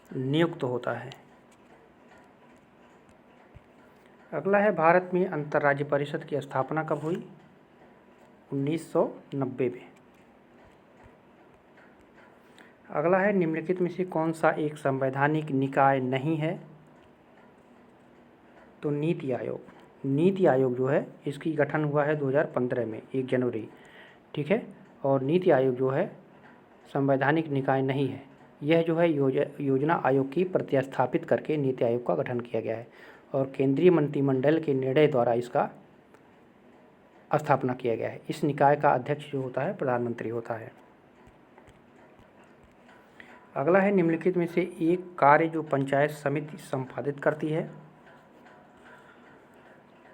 नियुक्त होता है। अगला है, भारत में अंतर्राज्य परिषद की स्थापना कब हुई? 1990 में। अगला है, निम्नलिखित में से कौन सा एक संवैधानिक निकाय नहीं है? तो नीति आयोग। नीति आयोग जो है इसकी गठन हुआ है 2015 में 1 जनवरी। ठीक है, और नीति आयोग जो है संवैधानिक निकाय नहीं है। यह जो है योजना आयोग की प्रतिस्थापित करके नीति आयोग का गठन किया गया है और केंद्रीय मंत्रिमंडल के निर्णय द्वारा इसका स्थापना किया गया है। इस निकाय का अध्यक्ष जो होता है प्रधानमंत्री होता है। अगला है, निम्नलिखित में से एक कार्य जो पंचायत समिति संपादित करती है?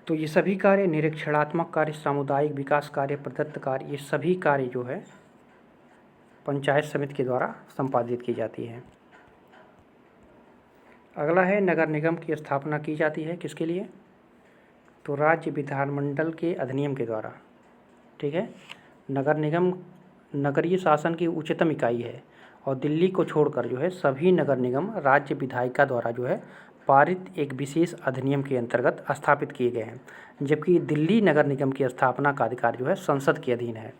तो ये सभी कार्य, निरीक्षणात्मक कार्य, सामुदायिक विकास कार्य, प्रदत्त कार्य, ये सभी कार्य जो है पंचायत समिति के द्वारा संपादित की जाती है। अगला है, नगर निगम की स्थापना की जाती है किसके लिए? तो राज्य विधानमंडल के अधिनियम के द्वारा। ठीक है, नगर निगम नगरीय शासन की उच्चतम इकाई है और दिल्ली को छोड़कर जो है सभी नगर निगम राज्य विधायिका द्वारा जो है पारित एक विशेष अधिनियम के अंतर्गत स्थापित किए गए हैं, जबकि दिल्ली नगर निगम की स्थापना का अधिकार जो है संसद के अधीन है।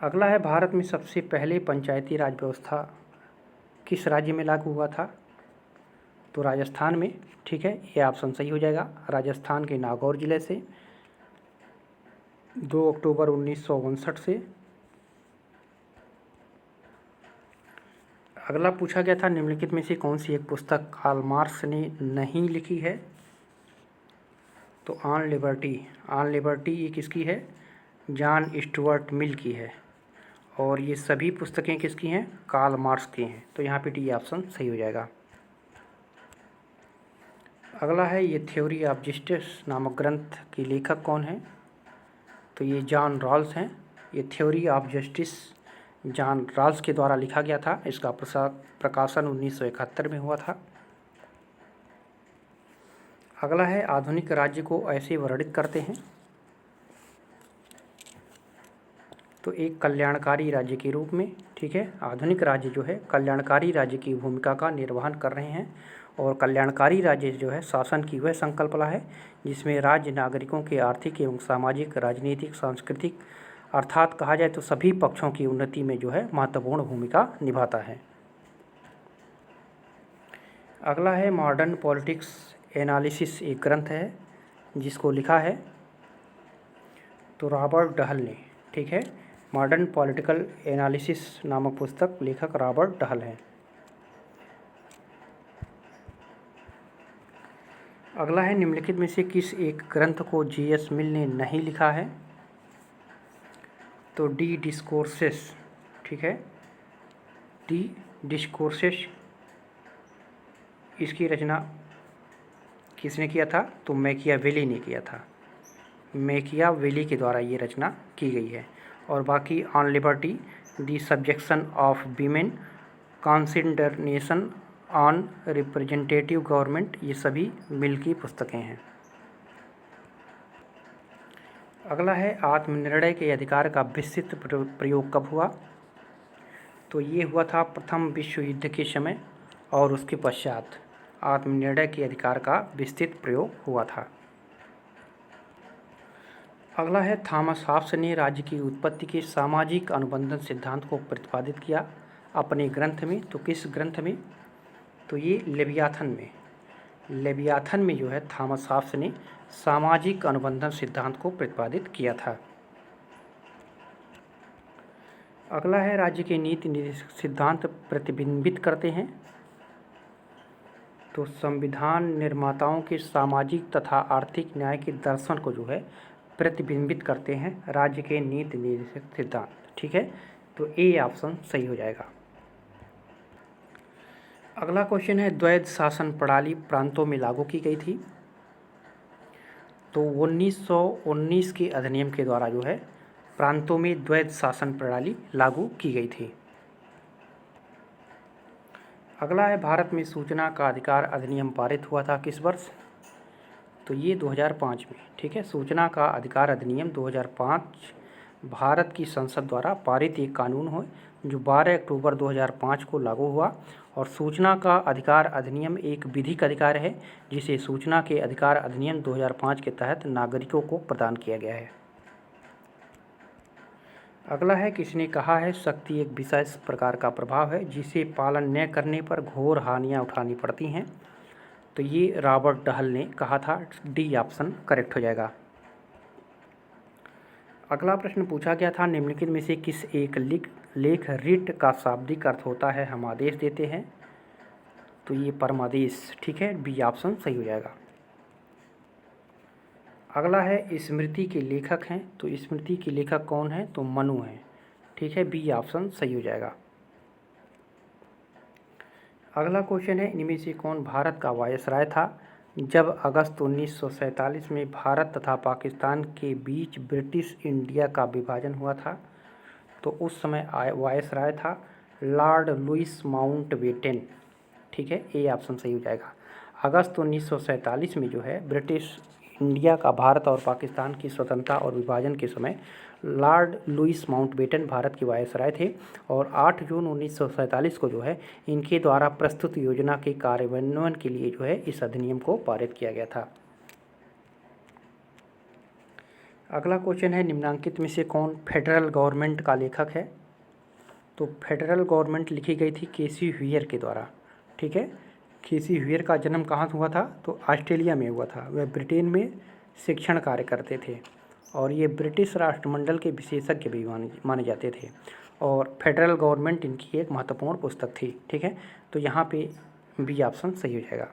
अगला है, भारत में सबसे पहले पंचायती राज व्यवस्था किस राज्य में लागू हुआ था? तो राजस्थान में। ठीक है, ये ऑप्शन सही हो जाएगा। राजस्थान के नागौर जिले से 2 अक्टूबर 1959 से। अगला पूछा गया था, निम्नलिखित में से कौन सी एक पुस्तक कार्ल मार्क्स ने नहीं लिखी है? तो ऑन लिबर्टी। ऑन लिबर्टी ये किसकी है? जॉन स्टुअर्ट मिल की है और ये सभी पुस्तकें किसकी हैं? कार्ल मार्क्स की हैं। तो यहाँ पे डी ऑप्शन सही हो जाएगा। अगला है, ये थ्योरी ऑफ जस्टिस नामक ग्रंथ के लेखक कौन है? तो ये जॉन रॉल्स हैं। ये theory of justice John Rawls के द्वारा लिखा गया था। इसका प्रकाशन 1971 में हुआ था। अगला है, आधुनिक राज्य को ऐसे वर्णित करते हैं? तो एक कल्याणकारी राज्य के रूप में। ठीक है, आधुनिक राज्य जो है कल्याणकारी राज्य की भूमिका का निर्वहन कर रहे हैं और कल्याणकारी राज्य जो है शासन की वह संकल्पना है जिसमें राज्य नागरिकों के आर्थिक एवं सामाजिक, राजनीतिक, सांस्कृतिक अर्थात कहा जाए तो सभी पक्षों की उन्नति में जो है महत्वपूर्ण भूमिका निभाता है। अगला है, मॉडर्न पॉलिटिक्स एनालिसिस एक ग्रंथ है जिसको लिखा है तो रॉबर्ट डहल ने। ठीक है, मॉडर्न पॉलिटिकल एनालिसिस नामक पुस्तक लेखक रॉबर्ट डहल हैं। अगला है, निम्नलिखित में से किस एक ग्रंथ को जी.एस. मिल ने नहीं लिखा है? तो डी डिस्कोर्सेस। ठीक है, डी डिस्कोर्सेस इसकी रचना किसने किया था? तो मैकियावेली ने किया था। मैकियावेली के द्वारा ये रचना की गई है। और बाकी on liberty, the subjection of women, consideration on representative government, ये सभी मिल की पुस्तकें हैं। अगला है, आत्मनिर्णय के अधिकार का विस्तृत प्रयोग कब हुआ? तो ये हुआ था प्रथम विश्व युद्ध के समय और उसके पश्चात आत्मनिर्णय के अधिकार का विस्तृत प्रयोग हुआ था। अगला है, थॉमस हॉब्स ने राज्य की उत्पत्ति के सामाजिक अनुबंधन सिद्धांत को प्रतिपादित किया अपने ग्रंथ में। तो किस ग्रंथ में? तो ये लेवियाथन में। लेवियाथन में जो है थॉमस हॉब्स ने सामाजिक अनुबंधन सिद्धांत को प्रतिपादित किया था। अगला है, राज्य के नीति सिद्धांत प्रतिबिंबित करते हैं? तो संविधान निर्माताओं के सामाजिक तथा आर्थिक न्याय के दर्शन को जो है प्रतिबिंबित करते हैं राज्य के नीति निर्देशक सिद्धांत। ठीक है, तो ए ऑप्शन सही हो जाएगा। अगला क्वेश्चन है, द्वैध शासन प्रणाली प्रांतों में लागू की गई थी। तो 1919 के अधिनियम के द्वारा जो है प्रांतों में द्वैध शासन प्रणाली लागू की गई थी। अगला है, भारत में सूचना का अधिकार अधिनियम पारित हुआ था किस वर्ष? तो ये 2005 में। ठीक है, सूचना का अधिकार अधिनियम 2005 भारत की संसद द्वारा पारित एक कानून है जो 12 अक्टूबर 2005 को लागू हुआ। और सूचना का अधिकार अधिनियम एक विधिक अधिकार है जिसे सूचना के अधिकार अधिनियम 2005 के तहत नागरिकों को प्रदान किया गया है। अगला है, किसने कहा है शक्ति एक विशेष प्रकार का प्रभाव है जिसे पालन न करने पर घोर हानियां उठानी पड़ती हैं? तो ये रॉबर्ट डहल ने कहा था। डी ऑप्शन करेक्ट हो जाएगा। अगला प्रश्न पूछा गया था, निम्नलिखित में से किस एक लेख रिट का शाब्दिक अर्थ होता है हम आदेश देते हैं? तो ये परमादेश। ठीक है, बी ऑप्शन सही हो जाएगा। अगला है, स्मृति के लेखक हैं। तो स्मृति के लेखक कौन है? तो मनु हैं। ठीक है, बी ऑप्शन सही हो जाएगा। अगला क्वेश्चन है, इनमें से कौन भारत का वायसराय था जब अगस्त 1947 में भारत तथा पाकिस्तान के बीच ब्रिटिश इंडिया का विभाजन हुआ था? तो उस समय वायसराय था लॉर्ड लुईस माउंटबेटन। ठीक है, ए ऑप्शन सही हो जाएगा। अगस्त 1947 में जो है ब्रिटिश इंडिया का भारत और पाकिस्तान की स्वतंत्रता और विभाजन के समय लॉर्ड लुईस माउंटबेटन भारत के वायसराय थे। और 8 जून 1947 को जो है इनके द्वारा प्रस्तुत योजना के कार्यान्वयन के लिए जो है इस अधिनियम को पारित किया गया था। अगला क्वेश्चन है, निम्नांकित में से कौन फेडरल गवर्नमेंट का लेखक है? तो फेडरल गवर्नमेंट लिखी गई थी केसी व्हीयर के द्वारा। ठीक है, केसी व्हीयर का जन्म कहाँ हुआ था? तो ऑस्ट्रेलिया में हुआ था। वह ब्रिटेन में शिक्षण कार्य करते थे और ये ब्रिटिश राष्ट्रमंडल के विशेषज्ञ भी माने जाते थे। और फेडरल गवर्नमेंट इनकी एक महत्वपूर्ण पुस्तक थी। ठीक है, तो यहाँ पे बी ऑप्शन सही हो जाएगा।